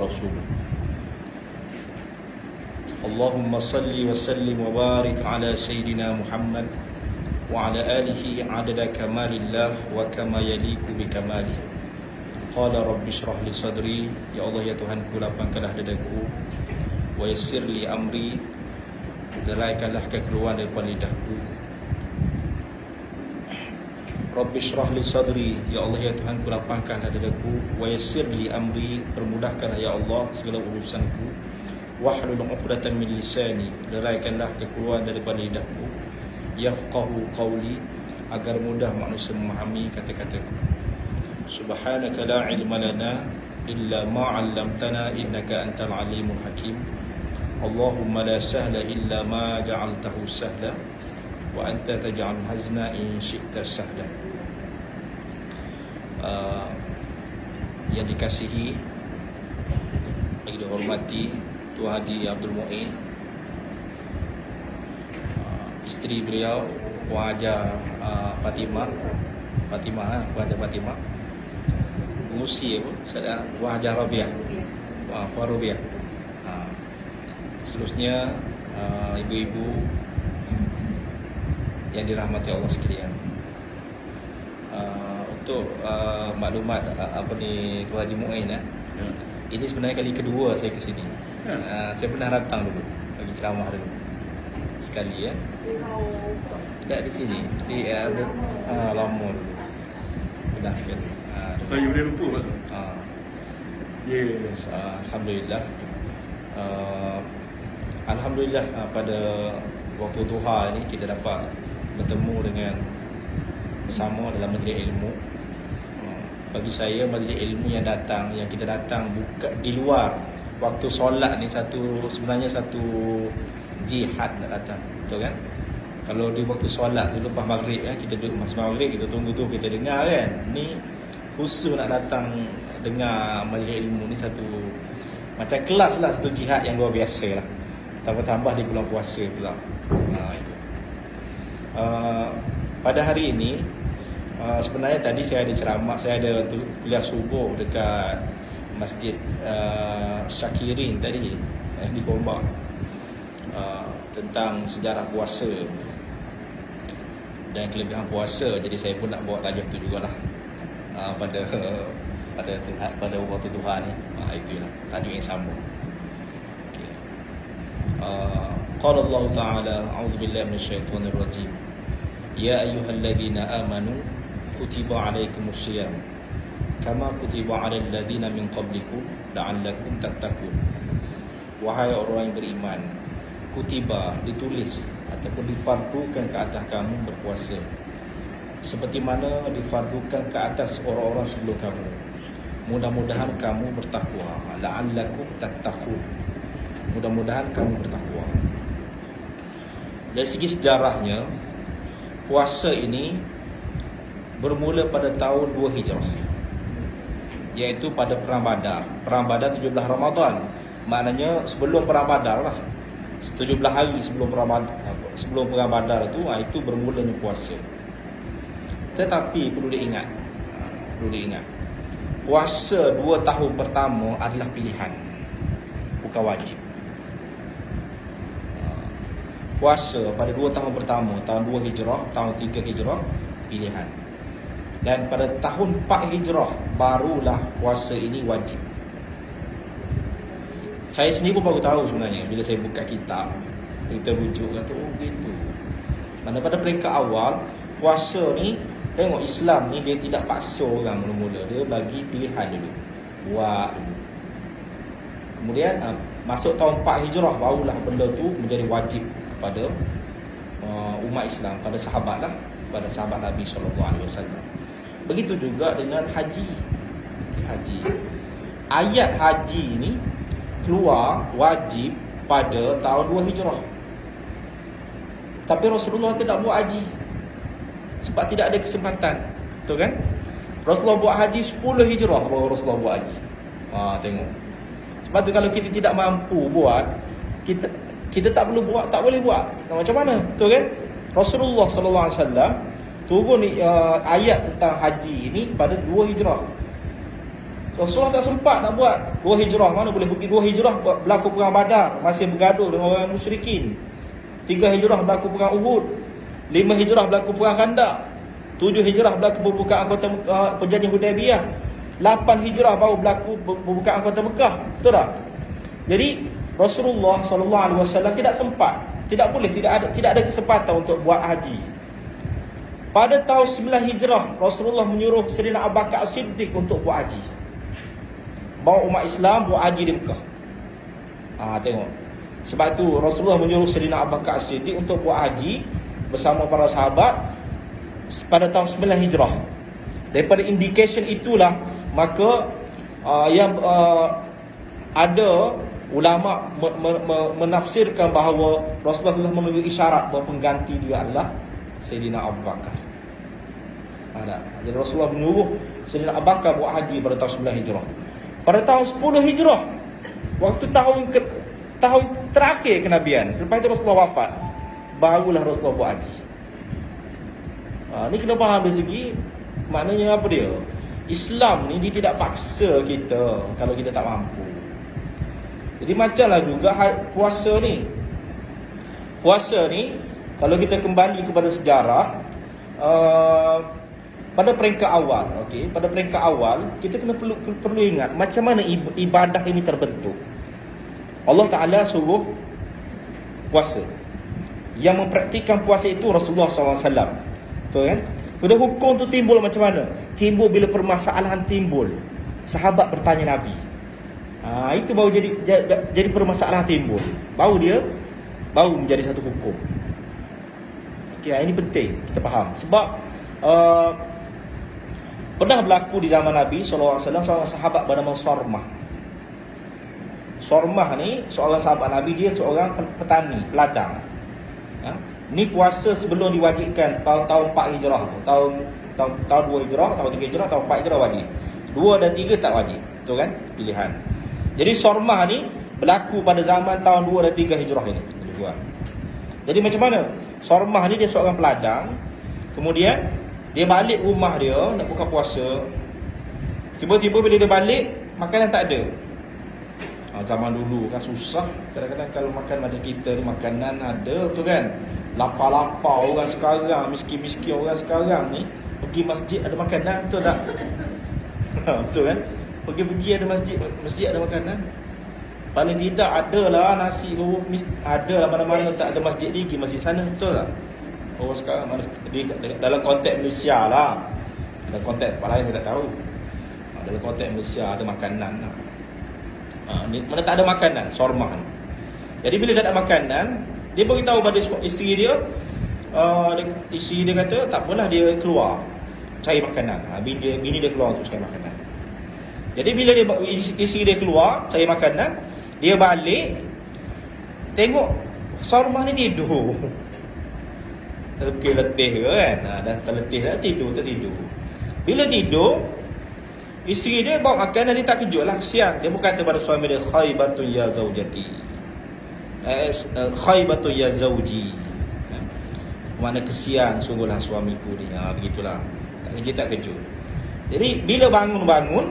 Rasul. Allahumma salli wa sallim wa barik ala Sayyidina Muhammad wa ala alihi adada kamalillah wa kama yaliku bi kamali. Qala rabbi shrah li sadri, ya Allah ya Tuhanku, lapangkanlah dadaku, wa yassir li amri, deraikanlah kekeluaran daripada lidahku. Rabbi shrah li sadri, ya Allah ya Tuhanku, lapangkanlah dadaku, wa yassir li amri, permudahkanlah ya Allah segala urusanku. Wahlul 'uqdatam min lisani, deraikanlah kekeluaran daripada lidahku. Yafqahu qawli, agar mudah manusia memahami kata-kataku. Subhanaka la ilma lana illa ma 'allamtana innaka antal alimul hakim. Allahumma la sahla illa ma ja'altahu sahla wa anta taj'al hazna in syi'ta sahla. Yang dikasihi, yang dihormati Tuan Haji Abdul Mu'in, isteri beliau Puan Haja Fatimah, Puan Haja Fatimah, pengusi apa? Saya Puan Haja Rabiah, Puan Rabiah. Seterusnya ibu-ibu yang dirahmati Allah sekalian. Untuk maklumat apa ni Tuan Haji Mu'in, ini sebenarnya kali kedua saya ke sini. Saya pernah datang dulu bagi ceramah dulu sekali tak di sini di lama dulu, pernah sekali. You boleh lupa tak? Yes, alhamdulillah. Alhamdulillah, pada waktu duha ni kita dapat bertemu dengan bersama dalam majlis ilmu. Bagi saya, majlis ilmu yang kita datang bukan di luar waktu solat ni, sebenarnya satu jihad nak datang, betul kan? Kalau di waktu solat tu lepas maghrib kan, kita duduk masa maghrib, kita tunggu tu, kita dengar kan. Ni khusus nak datang dengar majlis ilmu ni, satu macam kelas lah, satu jihad yang luar biasa lah. Tambah-tambah di bulan puasa pula. Itu. Pada hari ini, sebenarnya tadi saya ada ceramah, saya ada kuliah subuh dekat Masjid Syakirin tadi di Gombak, tentang sejarah puasa dan kelebihan puasa. Jadi saya pun nak bawa tajuk tu jugalah pada waktu duha ni. Itulah tajuk yang sama. Qala Allah Ta'ala, a'udzu billahi minasyaitonir rajim. Ya ayyuhalladzina amanu kutiba alaikumus syiyam kama kutiba 'alal ladzina min qablikum la'allakum tattaqun. Wahai orang yang beriman, kutiba, ditulis ataupun difardukan ke atas kamu berpuasa seperti mana difardukan ke atas orang-orang sebelum kamu. Mudah-mudahan kamu bertakwa. La'allakum tattaqun, mudah-mudahan kamu bertakwa. Dari segi sejarahnya, puasa ini bermula pada tahun 2 Hijrah, iaitu pada Perang Badar. Perang Badar 17 Ramadan. Maknanya sebelum Perang Badar lah, 17 hari sebelum Perang Badar itu bermulanya puasa. Tetapi perlu diingat, puasa 2 tahun pertama adalah pilihan, bukan wajib. Puasa pada 2 tahun pertama, tahun 2 Hijrah, tahun 3 Hijrah, pilihan. Dan pada tahun 4 Hijrah barulah puasa ini wajib. Saya sendiri pun baru tahu sebenarnya bila saya buka kitab, kita rujuk kata, oh gitu. Mana pada peringkat awal, puasa ni, tengok Islam ni dia tidak paksa orang mula-mula, dia bagi pilihan dulu, buat dulu. Kemudian masuk tahun 4 Hijrah barulah benda tu menjadi wajib kepada umat Islam, pada sahabat lah, pada sahabat Nabi SAW. Begitu juga dengan haji. Ayat haji ni keluar wajib pada tahun 2 Hijrah. Tapi Rasulullah tidak buat haji sebab tidak ada kesempatan, betul kan? Rasulullah buat haji 10 Hijrah baru Rasulullah buat haji. Tengok. Sebab tu kalau kita tidak mampu buat, kita tak perlu buat, tak boleh buat. Macam mana? Betul kan? Rasulullah SAW turun ayat tentang haji ini pada 2 Hijrah. Rasulullah tak sempat nak buat 2 hijrah. Mana boleh pergi 2 hijrah berlaku perang Badar, masih bergaduh dengan orang musyrikin. 3 hijrah berlaku perang Uhud. 5 hijrah berlaku perang Khandaq. 7 hijrah berlaku pembukaan kota perjanjian Hudaybiyah. 8 hijrah baru berlaku pembukaan kota Mekah. Betul tak? Jadi Rasulullah SAW tidak sempat, tidak ada kesempatan untuk buat haji. Pada tahun 9 hijrah, Rasulullah menyuruh Sayyidina Abu Bakar As-Siddiq untuk buat haji. Bawa umat Islam buat haji di Mekah. Tengok. Sebab tu Rasulullah menyuruh Sayyidina Abu Bakar As-Siddiq untuk buat haji bersama para sahabat pada tahun 9 hijrah. Daripada indication itulah maka ada ulama menafsirkan bahawa Rasulullah telah memberi isyarat bahawa pengganti dia adalah Sayyidina Abu Bakar. Jadi Rasulullah menyuruh Sayyidina Abu Bakar buat haji pada tahun 9 hijrah. Pada tahun 10 hijrah, waktu tahun terakhir kenabian, selepas itu Rasulullah wafat, barulah Rasulullah buat haji. Ni kena faham dari segi maknanya apa dia. Islam ni dia tidak paksa kita kalau kita tak mampu. Jadi macamlah juga puasa ni. Puasa ni kalau kita kembali kepada sejarah, pada peringkat awal, pada peringkat awal kita kena perlu ingat macam mana ibadah ini terbentuk. Allah Ta'ala suruh puasa. Yang mempraktikkan puasa itu Rasulullah SAW. Betul kan? Kemudian hukum tu timbul macam mana? Timbul bila permasalahan timbul, sahabat bertanya Nabi. Itu baru jadi permasalahan timbul. Baru menjadi satu hukum. Ini penting kita faham. Sebab pernah berlaku di zaman Nabi SAW seorang sahabat bernama Sarmah. Sarmah ni seorang sahabat Nabi, dia seorang petani, peladang. Ni puasa sebelum diwajibkan tahun 4 hijrah tu. Tahun 2 hijrah, tahun 3 hijrah, tahun 4 hijrah wajib. 2 dan 3 tak wajib. Betul kan? Pilihan. Jadi Sarmah ni berlaku pada zaman tahun 2 dan 3 hijrah ini. Jadi macam mana? Sarmah ni dia seorang peladang. Kemudian dia balik rumah dia nak buka puasa. Tiba-tiba bila dia balik, makanan tak ada. Zaman dulu kan susah. Kadang-kadang kalau makan macam kita tu, makanan ada tu kan. Lapar-lapar orang sekarang, miskin-miskin orang sekarang ni pergi masjid ada makanan, betul tak? Betul kan? Pergi-pergi ada masjid ada makanan. Paling tidak adalah nasi tu, ada mana-mana tak ada masjid ni, pergi masjid sana, betul tak? Oh sekarang dalam konteks Malaysia lah. Dalam konteks tempat lain saya tak tahu. Dalam konteks Malaysia ada makanan lah. Mana tak ada makanan, Sarmah ni. Jadi bila tak ada makanan, dia beritahu pada isteri dia. Isteri dia kata tak apalah, dia keluar cari makanan. Bini dia keluar untuk cari makanan. Jadi bila isteri dia keluar cari makanan, dia balik tengok Sarmah ni tidur. Letih ke kan? Dah terletih dah, tertidur. Bila tidur, isteri dia bawa makanan, dia tak kejut lah, kesian. Dia pun kata pada suami dia, khaibatun ya zaujati, khaibatun ya zauji, mana kesian sungguhlah suamiku ni. Begitulah, tak kejut. Jadi bila bangun,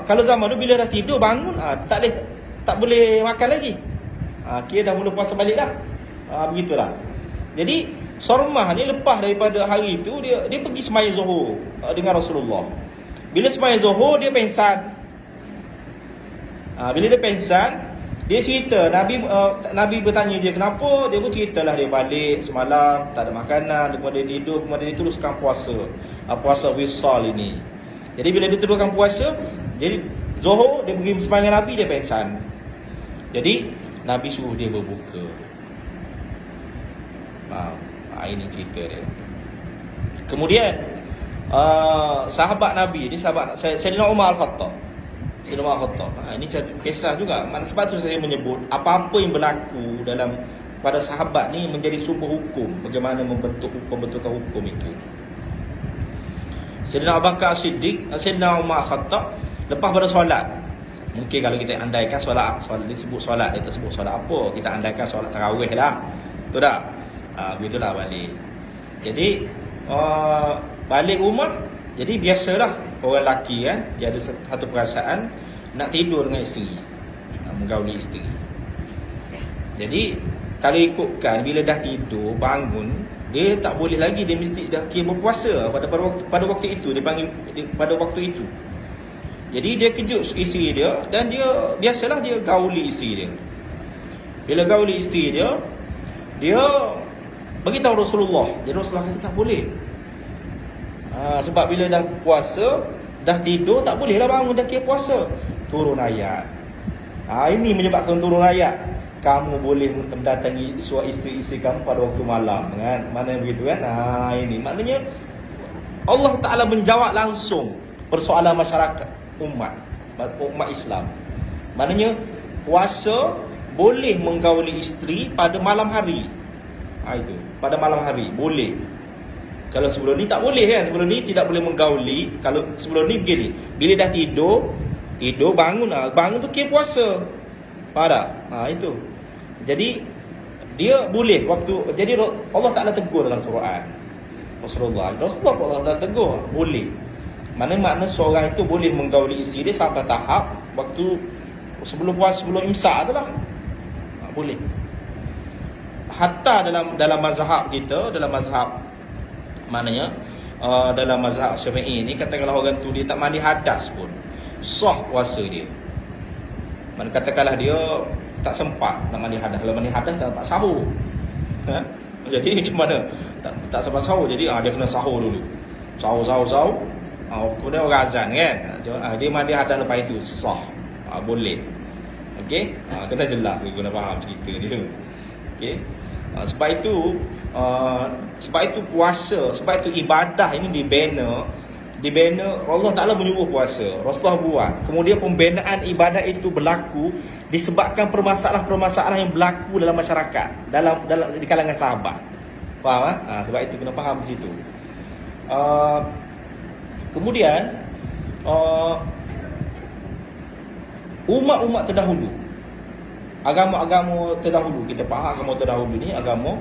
kalau zaman tu bila dah tidur bangun, tak boleh makan lagi. Kira dah mula puasa balik dah. Begitulah. Jadi Sarmah ni lepas daripada hari itu, dia pergi sembahyang Zuhur dengan Rasulullah. Bila sembahyang Zuhur, dia pengsan. Bila dia pengsan, dia cerita, Nabi bertanya dia kenapa, dia pun ceritalah dia balik semalam tak ada makanan, kemudian dia tidur, kemudian dia teruskan puasa. Puasa wisal ini. Jadi bila dia teruskan puasa, jadi Zuhur dia pergi sembahyang Nabi, dia pengsan. Jadi Nabi suruh dia berbuka. Ini cerita dia. Kemudian sahabat Nabi ni, Sayyidina Umar Al-Khattab. Ini satu kisah juga. Sebab tu saya menyebut apa-apa yang berlaku pada sahabat ni menjadi sumber hukum. Bagaimana pembentukan hukum itu. Sayyidina Abu Bakar As-Siddiq, Sayyidina Umar Al-Khattab lepas pada solat. Mungkin kalau kita andaikan solat disebut solat, dia tak sebut solat apa, kita andaikan solat tarawih lah. Betul tak? Begitulah balik. Jadi balik rumah, jadi biasalah orang lelaki kan, dia ada satu perasaan nak tidur dengan isteri, menggauli isteri. Jadi kalau ikutkan, bila dah tidur, bangun, dia tak boleh lagi, dia mesti dah kira berpuasa pada waktu itu, dia panggil pada waktu itu. Jadi dia kejut isteri dia, dan dia biasalah dia gauli isteri dia. Bila gauli isteri dia, dia beritahu Rasulullah. Jadi Rasulullah kata tak boleh. Sebab bila dah puasa, dah tidur, tak bolehlah bangun dah kira puasa. Turun ayat. Ini menyebabkan turun ayat. Kamu boleh mendatangi isteri-isteri kamu pada waktu malam, kan? Mana begitu kan? Ini maknanya Allah Ta'ala menjawab langsung persoalan masyarakat umat Islam. Maknanya puasa boleh menggauli isteri pada malam hari. Itu pada malam hari boleh. Kalau sebelum ni tak boleh kan? Sebelum ni tidak boleh menggauli. Kalau sebelum ni begini, bila dah tidur bangun tu kira puasa. Faham tak? Itu. Jadi dia boleh waktu, jadi Allah Ta'ala tegur dalam Quran. Rasulullah Allah Ta'ala tegur boleh. Makna seorang itu boleh menggauli isteri dia sampai tahap waktu sebelum imsak tu lah. Boleh. Hatta dalam mazhab kita, dalam mazhab maknanya dalam mazhab Syafi'i ni, katakanlah orang tu dia tak mandi hadas pun sah puasa dia. Mana katakanlah dia tak sempat nak mandi hadas. Kalau mandi hadas tak sempat sahur. Jadi macam mana? Tak sempat sahur. Jadi dia kena sahur dulu. Sahur. Kemudian orang azan kan. Dia mandi hadas lepas itu sah. Boleh. Okey? Kena jelas, kena faham cerita dia. Okey? Sebab itu puasa, sebab itu ibadah ini dibina Allah Ta'ala menyuruh puasa, Rasulullah buat. Kemudian pembinaan ibadah itu berlaku disebabkan permasalahan-permasalahan yang berlaku dalam masyarakat, dalam di kalangan sahabat. Faham? Sebab itu kena faham di situ. Kemudian umat-umat terdahulu, agama-agama terdahulu, kita faham agama terdahulu ni agama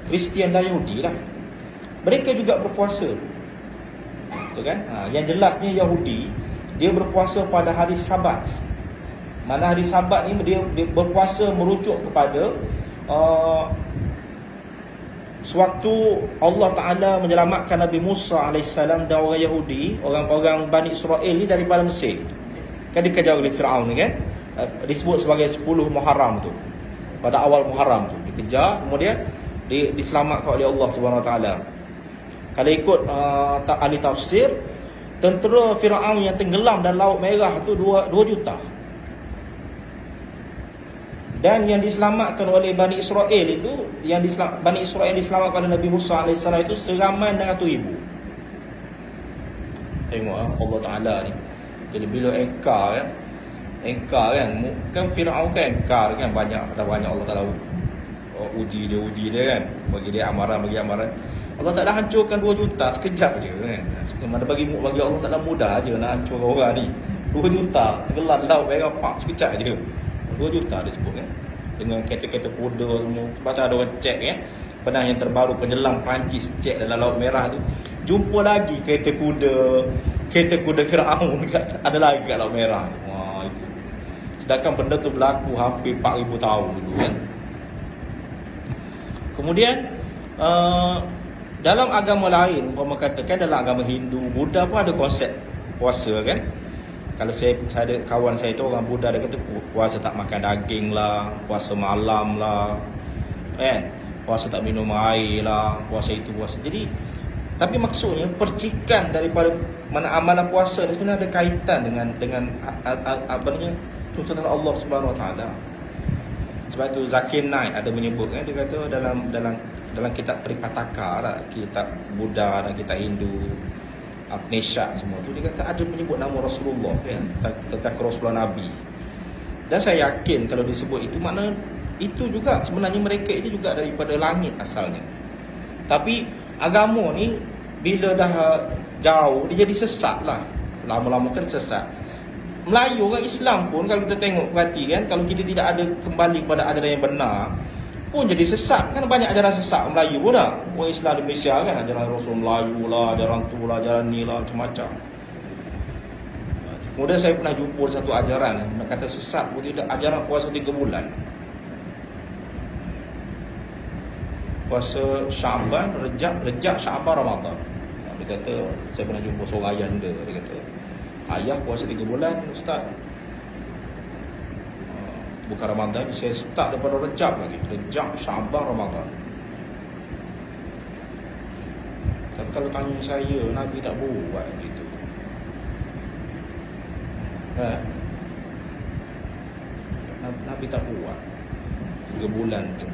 Kristian dan Yahudi lah. Mereka juga berpuasa. Betul kan? Yang jelasnya Yahudi dia berpuasa pada hari Sabat. Mana hari Sabat ni dia berpuasa merujuk kepada sewaktu Allah Ta'ala menyelamatkan Nabi Musa AS dan orang Yahudi, orang Bani Israel ni daripada Mesir. Kan dikejar oleh Fir'aun ni kan, disebut sebagai 10 Muharram tu. Pada awal Muharram tu dikejar, kemudian diselamatkan oleh Allah Subhanahu Wa Taala. Kalau ikut ahli tafsir, tentera Fir'aun yang tenggelam dalam Laut Merah tu 2 juta. Dan yang diselamatkan oleh Bani Israel itu, Bani Israel diselamatkan oleh Nabi Musa AS itu seramai 600,000. Tengok Allah Ta'ala ni. Jadi bila engkar kan Fir'aun kan engkar kan, banyak Allah Ta'ala uji dia kan, bagi dia amaran. Allah Ta'ala hancurkan 2 juta sekejap je kan. Mana bagi Allah Ta'ala mudah je nak hancur orang ni. 2 juta tenggelam laut Merah sekejap je. 2 juta disebut kan, dengan kereta-kereta kuda semua. Lepas tu ada orang cek kan, pernah yang terbaru penyelam Perancis cek dalam Laut Merah tu, jumpa lagi kereta kuda Fir'aun ada lagi kat Laut Merah. Itu. Sedangkan benda tu berlaku hampir 4,000 tahun dulu kan. Kemudian dalam agama lain, umpama katakan dalam agama Hindu, Buddha pun ada konsep puasa kan. Kalau saya ada kawan saya tu orang Buddha, dia kata puasa tak makan daging lah, puasa malam lah, kan, puasa tak minum air lah, puasa itu puasa. Jadi tapi maksudnya percikan daripada mana amalan puasa ni sebenarnya ada kaitan dengan apa namanya, tuntutan Allah Subhanahu Wa Taala. Sebab itu Zakir Naik ada menyebut kan, dia kata dalam kitab Tripitaka lah, kitab Buddha dan kitab Hindu, Upanishad semua tu, dia kata ada menyebut nama Rasulullah kan, tentang kerasulan Nabi. Dan saya yakin kalau disebut itu, makna itu juga sebenarnya mereka itu juga daripada langit asalnya. Tapi agama ni bila dah jauh, dia jadi sesat lah. Lama-lama kan sesat. Melayu orang Islam pun kalau kita tengok perhati kan, kalau kita tidak ada kembali kepada ajaran yang benar, pun jadi sesat. Kan banyak ajaran sesat Melayu pun dah. Orang Islam di Malaysia kan, ajaran Rasul Melayu lah, ajaran tu lah, ajaran ni lah, macam-macam. Kemudian saya pernah jumpa satu ajaran, nak kata sesat pun tidak, ajaran puasa 3 bulan. Puasa Syaban, Rejab, Syaban, Ramadan. Dia kata, saya pernah jumpa seorang ayah muda, dia kata, ayah puasa 3 bulan, Ustaz. Bukan Ramadan, saya start daripada Rejab lagi. Rejab, Syaban, Ramadan. Tapi kalau tanya saya, Nabi tak buat gitu. Nabi tak buat 3 bulan tu.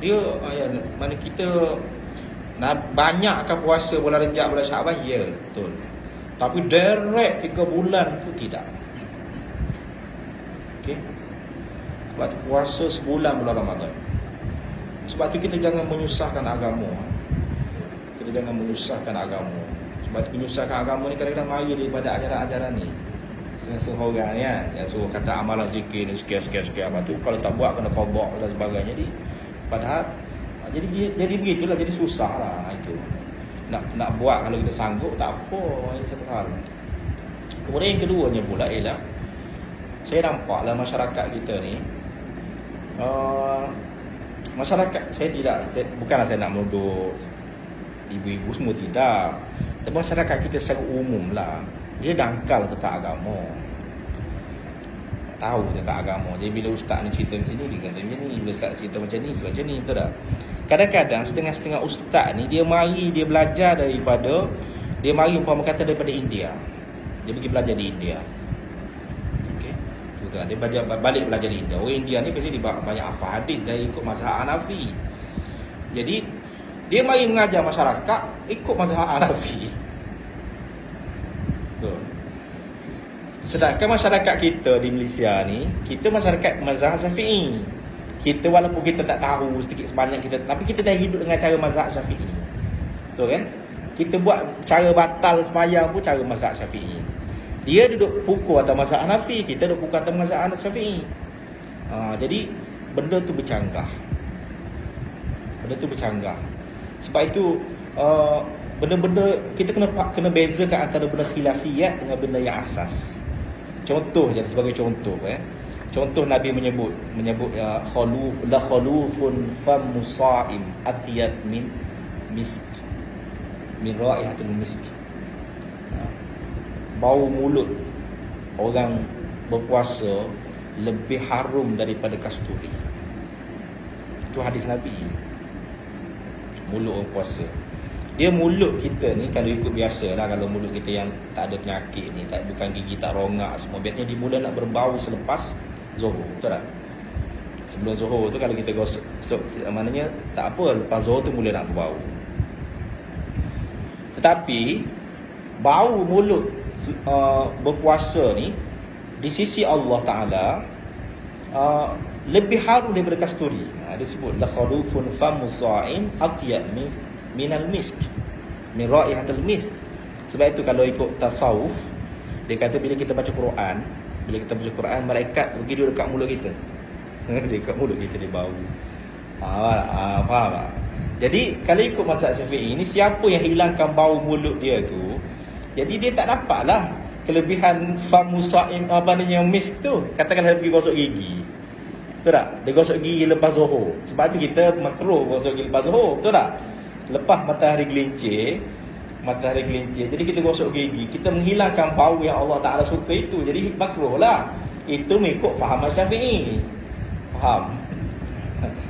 Dia mana kita banyakkan puasa bulan Rejab, bulan Syaban, ya, betul. Tapi direct 3 bulan tu tidak. Okey. Sebab tu puasa sebulan bulan Ramadan. Sebab tu kita jangan menyusahkan agama. Kita jangan menyusahkan agama. Sebab tu menyusahkan agama ni kadang-kadang mari daripada ajaran-ajaran ni. Setengah-setengah orang ni kan, yang suruh kata amalan zikir ni sekian-sekian. Lepas tu kalau tak buat kena qada dan sebagainya. Jadi padahal jadi begitulah, jadi susah lah itu. Nak buat kalau kita sanggup tak apa, ini satu hal. Kemudian yang keduanya pula ialah saya nampaklah masyarakat kita ni masyarakat bukanlah saya nak menuduh ibu-ibu semua, tidak. Tapi masyarakat kita secara umum lah, dia dangkal tentang agama, tak tahu tentang agama. Jadi bila ustaz ni cerita macam ni, dia kata macam ni, bila ustaz cerita macam ni, sebab macam ni, betul tak? Kadang-kadang setengah-setengah ustaz ni, dia belajar daripada, dia mari umpama kata daripada India. Dia pergi belajar di India. Okey, betul. Dia balik belajar di India. Orang India ni biasanya dia banyak hafal hadis dari ikut mazhab Hanafi. Jadi dia mari mengajar masyarakat ikut mazhab Hanafi. Betul. Sedangkan masyarakat kita di Malaysia ni, kita masyarakat mazhab Syafi'i. Kita walaupun kita tak tahu sedikit sebanyak kita, tapi kita dah hidup dengan cara mazhab Syafi'i. Betul kan? Kita buat cara batal sembahyang pun cara mazhab Syafi'i. Dia duduk pukul atas mazhab Hanafi, kita duduk pukul atas mazhab Syafi'i. Jadi benda tu bercanggah. Sebab itu benda-benda kita kena bezakan antara benda khilafiyat dengan benda yang asas. Contoh je, sebagai contoh contoh Nabi menyebut khalufun famu sha'im atiyat min misk, min raihatul misk. Bau mulut orang berpuasa lebih harum daripada kasturi. Itu hadis Nabi. Mulut orang puasa, dia mulut kita ni kalau ikut biasa lah, kalau mulut kita yang tak ada penyakit ni, bukan gigi tak rongak semua, biasanya dia mula nak berbau selepas Zuhur, betul tak? Sebelum Zuhur tu kalau kita gosok, maknanya tak apa, lepas Zuhur tu mula nak berbau. Tetapi bau mulut berpuasa ni di sisi Allah Ta'ala lebih harum daripada kasturi. Dia sebut la khalufun famu sha'im atyab minal misk, min raihatul misk. Sebab itu kalau ikut tasawuf, dia kata bila kita baca Quran, malaikat pergi duduk dekat mulut kita. Dekat mulut kita dia bau. Faham tak? Jadi kalau ikut mazhab Syafi'i ni, siapa yang hilangkan bau mulut dia tu, jadi dia tak dapatlah kelebihan famu sha'im misk tu. Katakanlah dia pergi gosok gigi, betul tak? Dia gosok gigi lepas Zuhur. Sebab tu kita makruh gosok gigi lepas Zuhur, betul tak? Lepas matahari gelincir, jadi kita gosok gigi, kita menghilangkan bau yang Allah Ta'ala suka itu. Jadi makruh lah. Itu mengikut fahaman Syafi'i. Faham?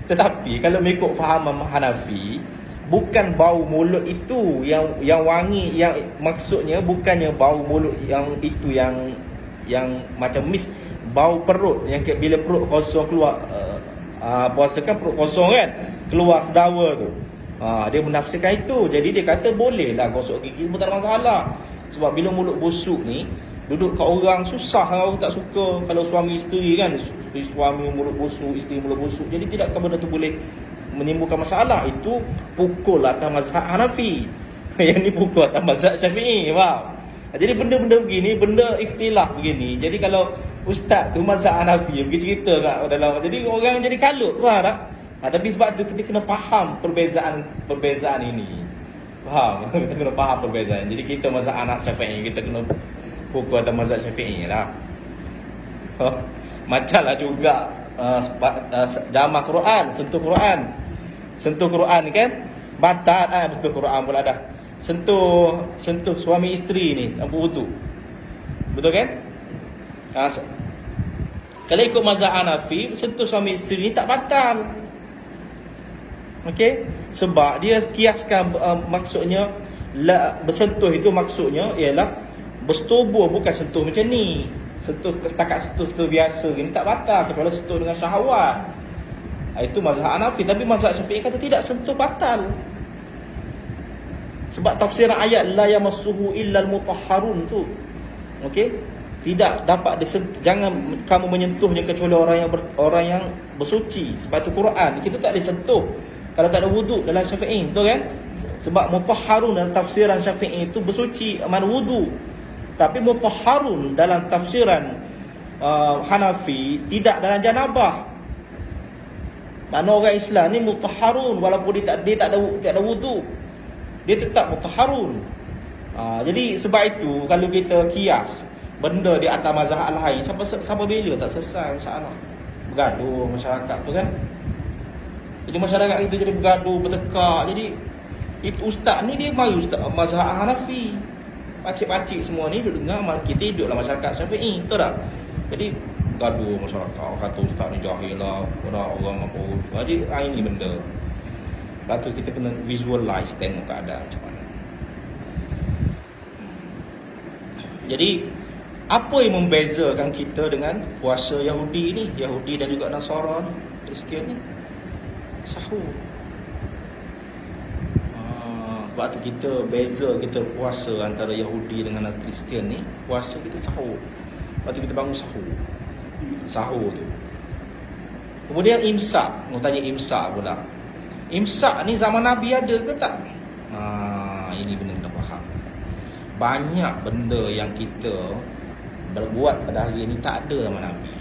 Tetapi kalau mengikut fahaman Hanafi, bukan bau mulut itu yang wangi, yang maksudnya bukannya bau mulut yang itu yang macam mis, bau perut yang bila perut kosong keluar, puasa kan perut kosong kan, keluar sedawa tu. Dia menafsirkan itu. Jadi dia kata bolehlah gosok gigi, tak ada masalah. Sebab bila mulut busuk ni duduk kat orang susah, orang tak suka. Kalau suami isteri kan, suami mulut busuk, isteri mulut busuk, jadi tidak benda tu boleh menimbulkan masalah. Itu pukul atas mazhab Hanafi. Yang ni pukul atas mazhab Syafi'i. Faham? Jadi benda-benda begini, benda ikhtilaf begini. Jadi kalau ustaz tu mazhab Hanafi pergi cerita kat dalam, jadi orang jadi kalut, faham tak? Tapi sebab tu kita kena faham perbezaan ini. Faham? Kita kena faham perbezaan. Jadi kita mazhab anak Syafi'i, kita kena pukul atas mazhab Syafi'i lah. Macam lah juga jamah Quran, sentuh Quran kan batal, betul Quran pula dah. Sentuh suami isteri ni tanpa wudu. Betul kan? Kalau ikut mazhab Hanafi, sentuh suami isteri ni tak batal. Okey? Sebab dia kiaskan maksudnya bersentuh itu maksudnya ialah bersetubuh, bukan sentuh macam ni. Setakat sentuh biasa ni tak batal kecuali sentuh dengan syahwat. Itu mazhab Hanafi. Tapi mazhab Syafi'i kata tidak, sentuh batal. Sebab tafsiran ayat la yamassuhu illal mutahharun tu, okey, tidak dapat jangan kamu menyentuhnya kecuali orang yang bersuci. Sebab tu Quran kita tak disentuh kalau tak ada wuduk dalam Syafi'i, betul kan? Sebab mutahharun dalam tafsiran Syafi'i itu bersuci mana wudu. Tapi mutahharun dalam tafsiran Hanafi tidak dalam janabah. Makna orang Islam ni mutahharun walaupun dia tak ada wudu, dia tetap mutahharun. Jadi sebab itu kalau kita kias benda di atas mazhab lain, sampai bila tak selesai masalah. Bergaduh masyarakat tu kan. Jadi masyarakat kita jadi bergaduh, bertekak. Jadi itu ustaz ni dia mari ustaz mazhab Hanafi. Pakcik-pakcik semua ni duduk dengar, kita hidup dalam masyarakat Syafi'i, betul tak? Jadi gaduh masyarakat, kata ustaz ni jahil lah, orang apa. Jadi ini benda. Lepas tu kita kena visualize, tengok keadaan macam mana. Jadi apa yang membezakan kita dengan puasa Yahudi ni, Yahudi dan juga Nasara ni, Kristian ni? Sahur. Sebab tu kita beza, kita puasa antara Yahudi dengan Kristian ni, puasa kita sahur. Lepas tu kita bangun sahur tu. Kemudian imsak, mau tanya imsak pula. Imsak ni zaman Nabi ada ke tak? Ini benda kena faham. Banyak benda yang kita berbuat pada hari ni tak ada zaman Nabi.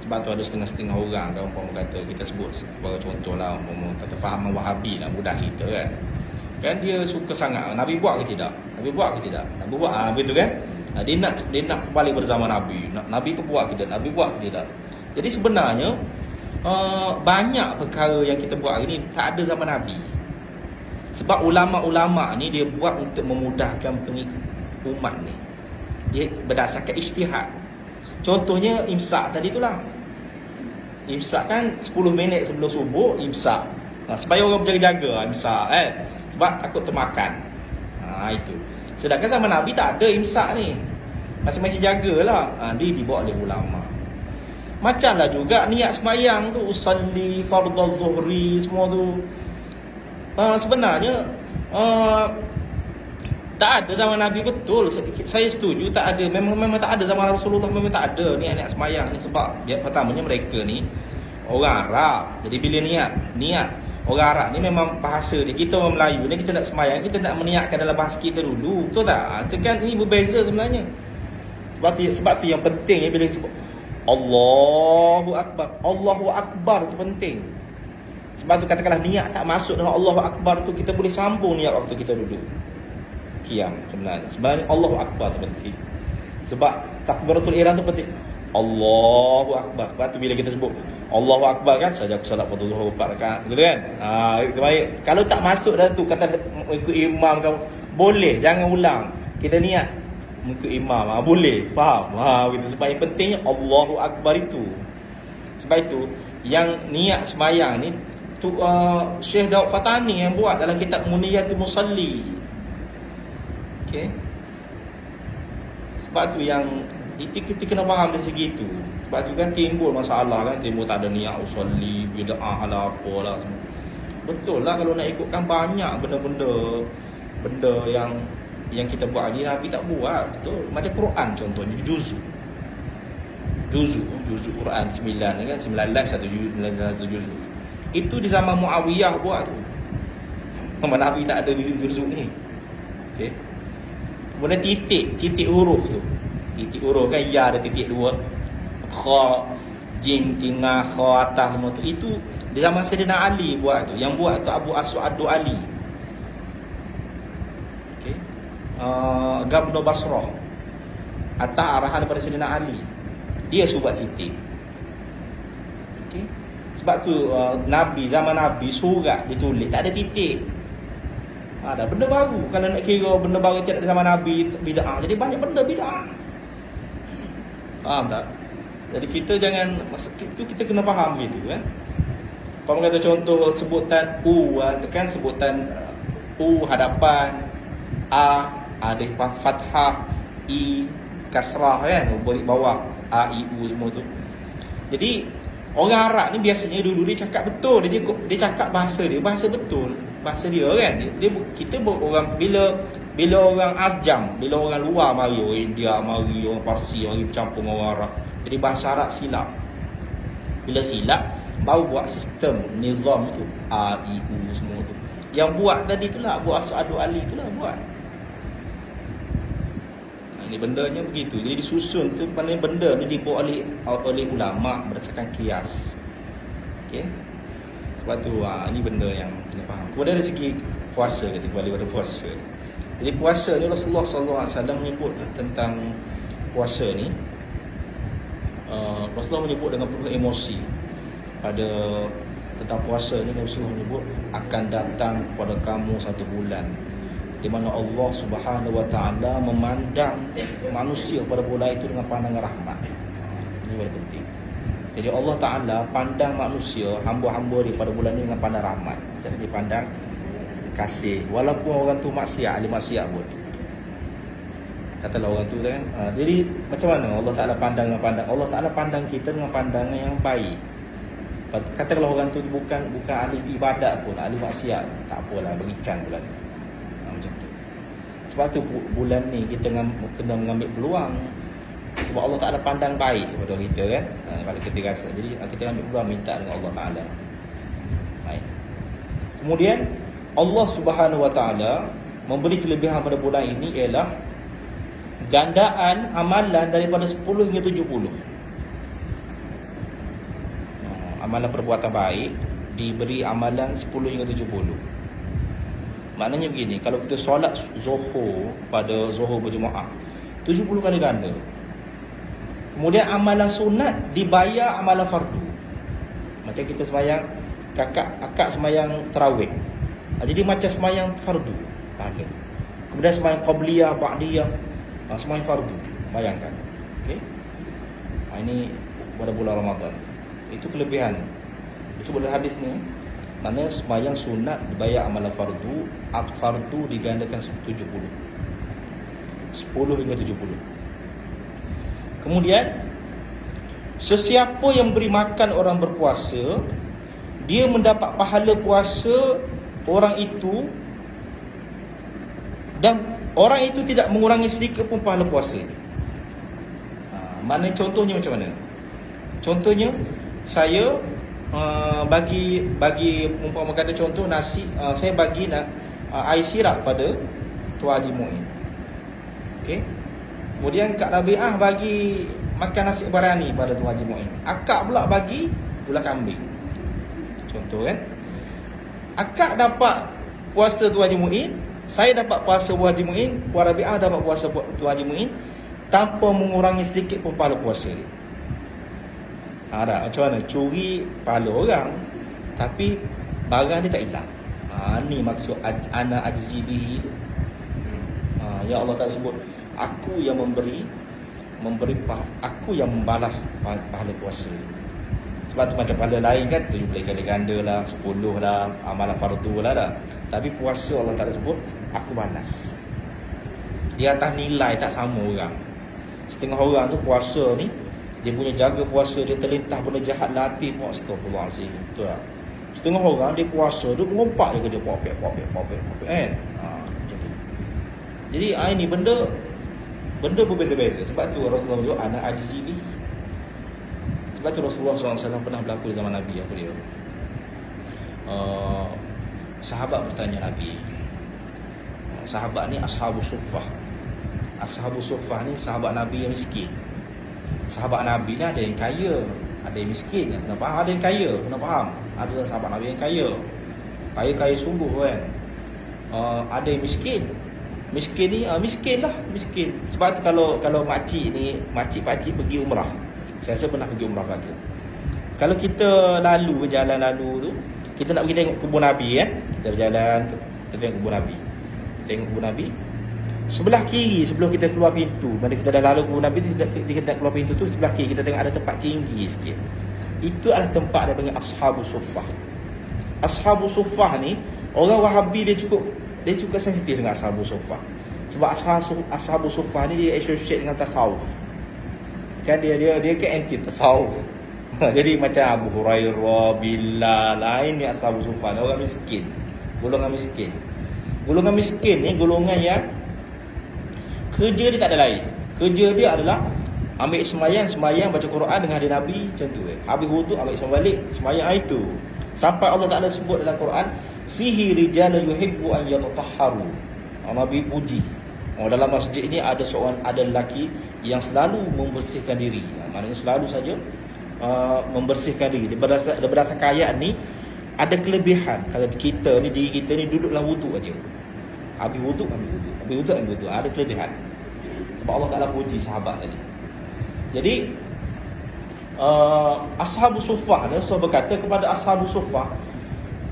Sebab tu ada setengah-setengah orang kan, umpama kata, kita sebut sebagai contoh lah, umpama kata fahaman Wahabi lah, mudah cerita kan dia suka sangat Nabi buat ke tidak, Nabi buat, begitu kan. Dia nak kembali bersama Nabi, Nabi ke buat ke tidak, Nabi buat ke tidak. Jadi sebenarnya banyak perkara yang kita buat hari ni tak ada zaman Nabi. Sebab ulama-ulama ni dia buat untuk memudahkan pengikut umat ni, dia berdasarkan ijtihad. Contohnya imsak tadi itulah. Imsak kan 10 minit sebelum subuh imsak. Supaya orang berjaga-jaga imsak sebab takut termakan. Itu. Sedangkan zaman Nabi tak ada imsak ni. Masing-masing jagalah. Dia dibawa oleh ulama. Macamlah juga niat sembahyang tu, usalli fardhu zuhri, semua tu. Sebenarnya tak ada zaman Nabi, betul. Saya setuju tak ada. Memang tak ada zaman Rasulullah, memang tak ada niat sembahyang ni. Sebab pertamanya mereka ni orang Arab. Jadi bila niat orang Arab ni memang bahasa dia. Kita orang Melayu ni, kita nak sembahyang, kita nak meniatkan dalam bahasa kita dulu, betul tak? Itu kan ini berbeza sebenarnya. Sebab tu yang penting bila sebut Allahu Akbar tu penting. Sebab tu katakanlah niat tak masuk dengan Allahu Akbar tu, kita boleh sambung niat waktu kita duduk qiyam. Sebenarnya Allahu Akbar tu penting. Sebab takbiratul ihram tu penting. Allahu Akbar. Lepas tu bila kita sebut Allahu Akbar kan, saja aku salat fardu zuhur 4 rakaat, betul kan? Itu baik. Kalau tak masuk dah tu kata ikut imam kau, boleh, jangan ulang. Kita niat ikut imam, boleh, faham? Begitu. Sebab yang pentingnya Allahu Akbar itu. Sebab itu yang niat sembahyang ni tu Syekh Daud Fatani yang buat dalam kitab Muniyatul Musalli. Okay. Sebab tu yang kita kena faham dari segi itu. Sebab tu kan timbul masalah kan, timbul tak ada niat usolli, bid'ah lah apalah semua. Betul lah kalau nak ikutkan banyak benda yang kita buat hari Nabi tak buat. Betul. Macam Quran contohnya, juzuk Quran 9 kan, 19 juzuk. Itu di zaman Muawiyah buat tu. Nabi tak ada juzuk ni. Okey. Kemudian titik huruf tu. Titik huruf kan ya ada titik dua. Kha, jim tengah, kha atas semua tu. Itu di zaman Sayyidina Ali buat tu. Yang buat tu Abu Aswad Ali. Okey. Gabno Basrah. Atas arahan daripada Sayyidina Ali. Dia suruh buat titik. Okey. Sebab tu Nabi, zaman Nabi surat ditulis tak ada titik. Ada benda baru. Kalau nak kira benda baru tiada zaman Nabi, bid'ah. Jadi banyak benda bid'ah. Faham tak? Jadi kita jangan, itu kita kena faham gitu kan. Kalau kata contoh sebutan U kan, sebutan U hadapan, A ada fathah, I kasrah kan, beri bawah A, I, U semua tu. Jadi orang Arab ni biasanya dulu dia cakap betul, dia cakap bahasa dia, bahasa betul, bahasa dia kan. Kita orang bila orang Azam, bila orang luar mari, orang India mari, orang Parsi mari bercampur dengan orang Arab. Jadi bahasa Arab silap. Bila silap baru buat sistem nizam tu, A, I, U semua tu. Yang buat tadi itulah Abu Aswad Ali itulah buat. Ini bendanya begitu. Jadi disusun tu paling benda ni dibuat oleh ulama berdasarkan kias. Okey. Sebab tu ini benda yang kena faham. Kemudian dari segi puasa, kita kembali pada puasa. Jadi puasa ni Rasulullah SAW menyebut tentang puasa ni. Rasulullah menyebut dengan penuh emosi pada tentang puasa ni. Rasulullah menyebut akan datang kepada kamu satu bulan di mana Allah Subhanahu Wa Taala memandang manusia pada bulan itu dengan pandangan rahmat. Ini paling penting. Jadi Allah Taala pandang manusia, hamba-hamba dia pada bulan ini dengan pandang rahmat. Jadi dipandang kasih walaupun orang tu maksiat, ahli maksiat pun. Katalah orang tu kan. Jadi macam mana Allah Taala pandang dengan pandang? Allah Taala pandang kita dengan pandangan yang baik. Katalah orang tu bukan ahli ibadat pun, ahli maksiat, tak apalah, berikan bulan ni. Macam tu. Sebab tu bulan ni kita kena mengambil peluang. Sebab Allah Taala pandang baik kepada kita kan. Kalau kita rasa, jadi kita ambil peluang minta dengan Allah Taala. Baik. Kemudian Allah Subhanahu Wa Taala memberi kelebihan pada bulan ini ialah gandaan amalan daripada 10 hingga 70. Amalan perbuatan baik diberi amalan 10 hingga 70. Maknanya begini, kalau kita solat Zuhur pada Zuhur berjemaah 70 kali ganda. Kemudian amalan sunat dibayar amalan fardu. Macam kita sembahyang akak sembahyang tarawih. Jadi macam sembahyang fardu ada. Kemudian sembahyang qabliyah, ba'diyah, sembahyang fardu. Bayangkan. Okey. Ini pada bulan Ramadan. Itu kelebihan. Disebut dalam hadis ni, maknanya sembahyang sunat dibayar amalan fardu, fardu digandakan 70. 10 hingga 70. Kemudian sesiapa yang beri makan orang berpuasa, dia mendapat pahala puasa orang itu, dan orang itu tidak mengurangi sedikit pun pahala puasa. Maknanya contohnya macam mana? Contohnya saya bagi umpama kata contoh nasi, saya bagi air sirap pada Tuan Haji Muin. Okey. Kemudian Kak Rabi'ah bagi makan nasi barani pada Tuan Haji Muin. Akak pula bagi gula kambing. Contoh kan. Akak dapat puasa Tuan Haji Muin, saya dapat puasa Tuan Haji Muin, Puan Rabi'ah dapat puasa Tuan Haji Muin tanpa mengurangi sedikit pun pahala puasa dia. Macam mana? Curi pahala orang tapi barang dia tak hilang. Ni maksud ana ajzi bihi. Ya Allah Taala sebut, aku yang memberi aku yang membalas pahala puasa. Sebab tu macam pahala lain kan 70 kali ganda lah, 10 lah, amalan fardu lah dah. Tapi puasa Allah Taala sebut aku balas. Dia atas nilai tak sama orang. Setengah orang tu puasa ni, dia punya jaga puasa, dia terlintah benda jahat latih pun astagfirullahalazim. Betul tak? Setengah orang dia puasa, dia melompat je kerja popek kan. Macam tu. Jadi ini benda berbeza-beza. Sebab tu Rasulullah bilang ana ajzi bihi. Sebab tu Rasulullah SAW pernah berlaku di zaman Nabi. Apa dia? Sahabat bertanya Nabi. Sahabat ni ashabu suffah. Ashabus Suffah ni sahabat Nabi yang miskin. Sahabat Nabi ni ada yang kaya, ada yang miskin, kena faham. Ada yang kaya, kena faham. Ada sahabat Nabi yang kaya, kaya sungguh kan. Ada yang miskin. Miskin ni miskin lah, miskin. Sebab tu kalau makcik ni, makcik-pakcik pergi umrah, saya rasa pernah pergi umrah pagi. Kalau kita lalu jalan lalu tu, kita nak pergi tengok kubur Nabi kan. Kita berjalan, kita tengok kubur Nabi. Tengok kubur Nabi. Sebelah kiri sebelum kita keluar pintu, mana kita dah lalu kubur Nabi tu, kita nak keluar pintu tu, sebelah kiri kita tengok ada tempat tinggi sikit. Itu adalah tempat dia panggil Ashabus Suffah. Ashabus Suffah ni, orang Wahabi dia cukup sensitif dengan Ashabus Suffah. Sebab Ashabus Suffah ni dia associate dengan tasawuf. Kan dia ke anti tasawuf. Jadi macam Abu Hurairah, Bilal, lain ni Ashabus Suffah, orang miskin. Golongan miskin. Golongan miskin ni golongan yang kerja dia tak ada lain. Kerja dia adalah ambil sembahyang baca Quran dengan hadis Nabi macam tu. Habis wudu ambil balik sembahyang itu. Sampai Allah Taala sebut dalam Quran, fihi rijalun yuhibbu an yatatahharu. Nabi puji. Dalam masjid ini ada lelaki yang selalu membersihkan diri. Maknanya selalu saja membersihkan diri. Berdasarkan ayat ni ada kelebihan. Kalau diri kita ni duduklah wudu aja. Habis wudu ambil wudu. Ada kelebihan. Sebab Allah Taala puji sahabat tadi. Jadi Ashabus Suffah ni Rasul berkata kepada Ashabus Suffah,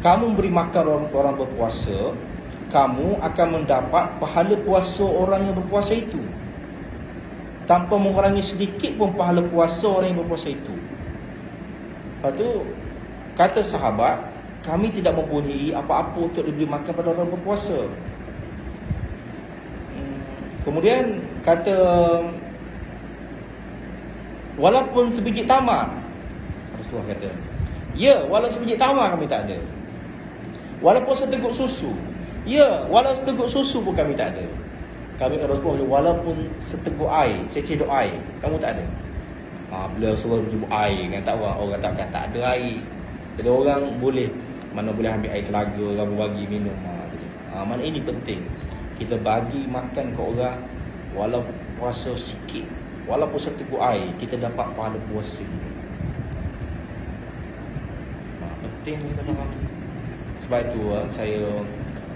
kamu beri makan orang berpuasa, kamu akan mendapat pahala puasa orang yang berpuasa itu, tanpa mengurangi sedikit pun pahala puasa orang yang berpuasa itu. Lepas tu kata sahabat, kami tidak mempunyai apa-apa untuk diberi makan pada orang berpuasa. Kemudian kata, walaupun sebiji tamar, Rasulullah kata, ya, walau sebiji tamar kami tak ada. Walaupun seteguk susu, ya, walau seteguk susu pun kami tak ada. Kami Rasulullah, walaupun seteguk air, secedok air, kamu tak ada. Bila Rasulullah jumpa air, kan tak orang tak ada air. Jadi orang mana boleh ambil air telaga, orang bagi minum. Mana ini penting. Kita bagi makan ke orang, walaupun puasa sikit, walaupun seteguk air, kita dapat pahala puasa. Penting kita faham. Sebab itu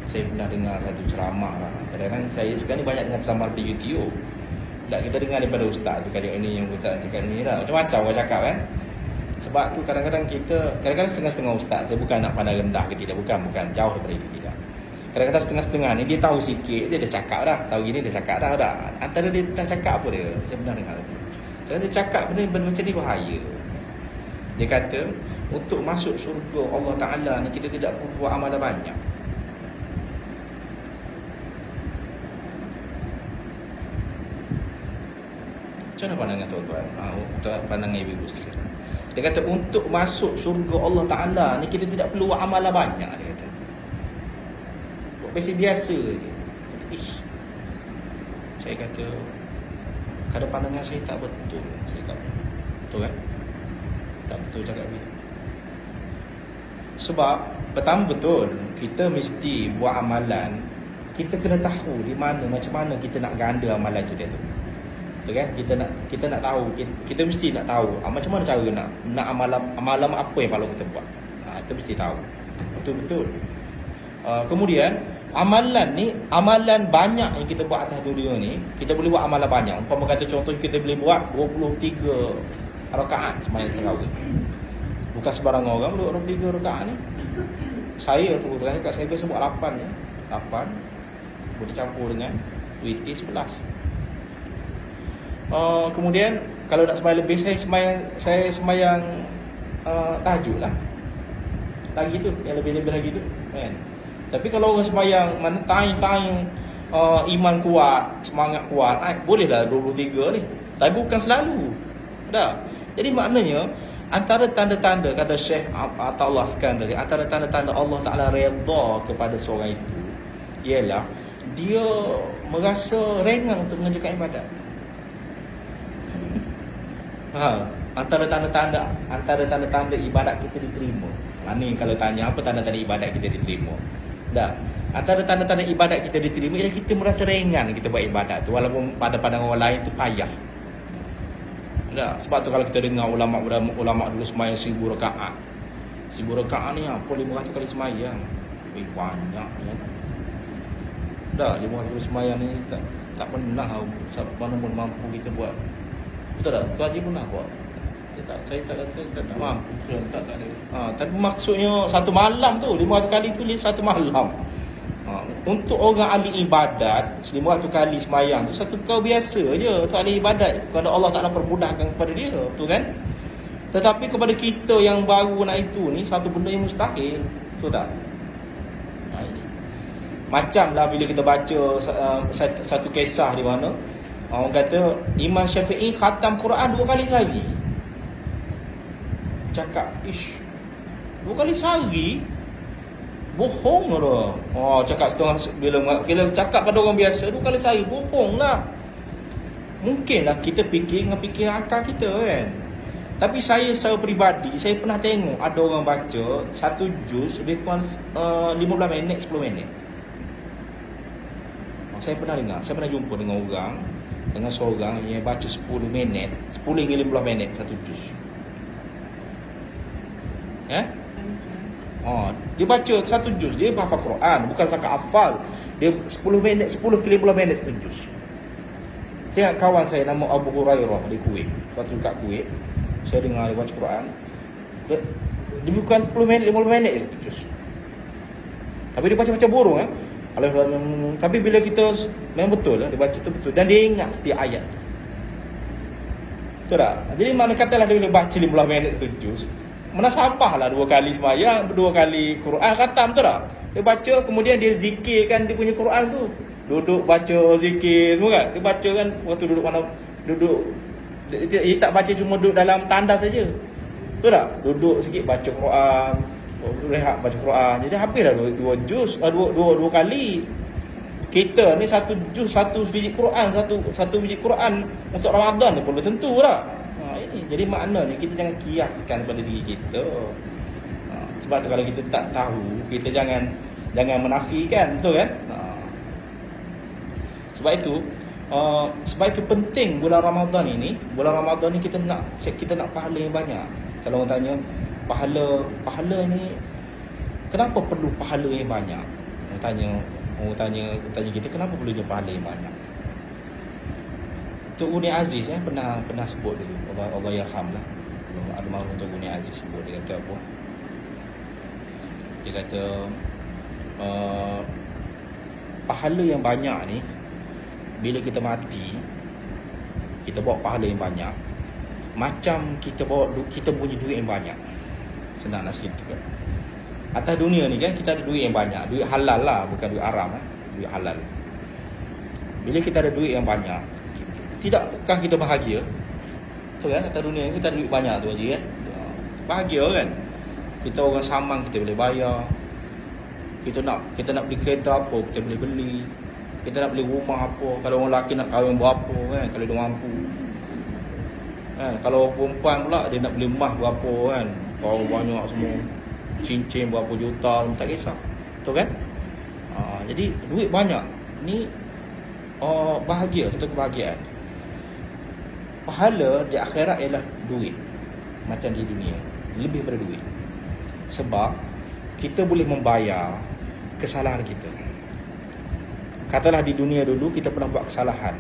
saya pernah dengar satu ceramah lah. Kadang-kadang saya sekarang ni banyak dengar ceramah di YouTube. Tak, kita dengar daripada ustaz tu, kali ini yang ustaz cakap ni lah. Macam-macam orang cakap kan. Sebab tu kadang-kadang setengah-setengah ustaz. Saya bukan nak pandang rendah ke tidak, bukan jauh daripada itu, tidak. Kadang-kadang setengah-setengah ni dia tahu sikit, dia dah cakap dah. Tahu gini dia cakap dah. Antara dia pernah cakap apa dia? Saya pernah dengar tu. Saya cakap benda macam ni bahaya. Dia kata, untuk masuk syurga Allah Ta'ala ni kita tidak perlu buat amalan banyak. Macam mana pandangan tuan-tuan? Pandangan ibu-ibu sekalian. Dia kata, untuk masuk syurga Allah Ta'ala ni kita tidak perlu buat amalan banyak. Dia kata, biasa je. Saya kata, kadang pandangan saya tak betul. Saya kata, betul kan? Tak betul cakap ni. Sebab pertama betul, kita mesti buat amalan. Kita kena tahu di mana, macam mana kita nak ganda amalan kita tu. Betul kan? Kita nak tahu, kita mesti nak tahu macam mana cara nak amalan apa yang perlu kita buat. Kita mesti tahu. Betul-betul. Kemudian amalan banyak yang kita buat atas dunia ni, kita boleh buat amalan banyak. Umpama kata contoh kita boleh buat 23 rakaat sembahyang tarawih. Bukan sebarang orang boleh 23 rakaat ni. Saya tu kat saya biasa buat 8 je. 8 boleh campur dengan witir 11. Kemudian kalau nak sembahyang lebih, saya sembahyang tahajud lah. Lagi tu, yang lebih-lebih lagi tu kan. Tapi kalau orang sembahyang mana time iman kuat, semangat kuat, bolehlah 23 ni. Tapi bukan selalu. Dah. Jadi maknanya antara tanda-tanda, kata Syekh Ata'ullah Iskandar, antara tanda-tanda Allah Ta'ala redha kepada seorang itu ialah dia merasa ringan untuk mengerjakan ibadat. Antara tanda-tanda ibadat kita diterima. Ni kalau tanya apa tanda-tanda ibadat kita diterima, Tak. Antara tanda-tanda ibadat kita diterima ialah kita merasa ringan kita buat ibadat tu, walaupun pada pandangan orang lain tu payah. Tak. Sebab tu kalau kita dengar ulama dulu sembahyang 1000 rakaat. 1000 rakaat ni apa 500 kali sembahyang. Banyak ya. Tak, 500 kali sembahyang ni tak pernah mana pun mampu kita buat. Betul tak? Tuan Haji pernah buat? Saya tak mampu. Tak ada. Tapi maksudnya satu malam tu 500 kali tu satu malam. Untuk orang ahli ibadat 500 kali sembahyang tu satu perkara biasa je. Untuk ahli ibadat kerana Allah Ta'ala permudahkan kepada dia, betul kan? Tetapi kepada kita yang baru nak itu ni satu benda yang mustahil. Betul tak? Macamlah bila kita baca satu kisah di mana orang kata Imam Syafi'i khatam Quran 2 kali sehari. Cakap, 2 kali sehari? Bohong lah. Cakap setengah bila cakap pada orang biasa 2 kali sehari, bohong lah. Mungkinlah kita fikir dengan fikir akal kita kan. Tapi saya secara peribadi, saya pernah tengok ada orang baca satu juz lebih kurang 15 minit, 10 minit. Saya pernah jumpa dengan seorang yang baca 10 minit, 10 hingga 15 minit satu juz. Dia baca satu juz, dia hafal Quran, bukan setakat hafal. Dia 10 minit, 10 ke 15 minit satu juz. Saya ingat kawan saya nama Abu Hurairah di Kuwait. Suatu kat Kuwait, saya dengar dia baca Quran. Dia bukan 10 minit, 15 minit satu juz. Tapi dia baca burung tapi bila kita memang betul dia baca tu betul dan dia ingat setiap ayat tu. Betul tak? Jadi mana katalah dia boleh baca 15 minit tu juz, mana sampahlah 2 kali sembahyang, 2 kali Quran khatam, betul tak? Dia baca kemudian dia zikirkan dia punya Quran tu. Duduk baca zikir semua kan? Dia baca kan waktu duduk dia tak baca cuma duduk dalam tandas saja. Betul tak? Duduk sikit baca Quran, rehat baca Quran. Jadi habislah 2 juz, 2 kali. Kita ni satu juz, satu biji Quran, satu biji Quran untuk Ramadan ni pun belum tentu lah. Ini jadi maknanya kita jangan kiaskan pada diri kita. Sebab tu kalau kita tak tahu, kita jangan menafikan, betul kan? Sebab itu penting bulan Ramadan ni kita nak pahala yang banyak. Kalau orang tanya pahala ni kenapa perlu pahala yang banyak? Orang tanya kita kenapa perlunya pahala yang banyak? Tok Guni Aziz pernah sebut dulu, Allah yarhamlah. Almarhum Tok Guni Aziz sebut, dia kata apa? Dia kata pahala yang banyak ni bila kita mati kita bawa pahala yang banyak macam kita punya duit yang banyak. Senang nak cerita kan. Atas dunia ni kan kita ada duit yang banyak, duit halal lah, bukan duit haram duit halal. Bila kita ada duit yang banyak, tidakkah kita bahagia? Betul kan? Atas dunia ni kita ada duit banyak tu aja kan. Bahagia kan? Kita orang samang kita boleh bayar. Kita nak beli kereta apa kita boleh beli. Kita nak beli rumah apa, kalau orang lelaki nak kahwin berapa kan, kalau dia mampu. Kalau perempuan pula dia nak beli emas berapa kan, kalau banyak semua cincin berapa juta, tak kisah. Betul kan? Jadi duit banyak ni bahagia, satu kebahagiaan. Pahala di akhirat ialah duit. Macam di dunia, lebih daripada duit. Sebab kita boleh membayar kesalahan kita. Katalah di dunia dulu kita pernah buat kesalahan,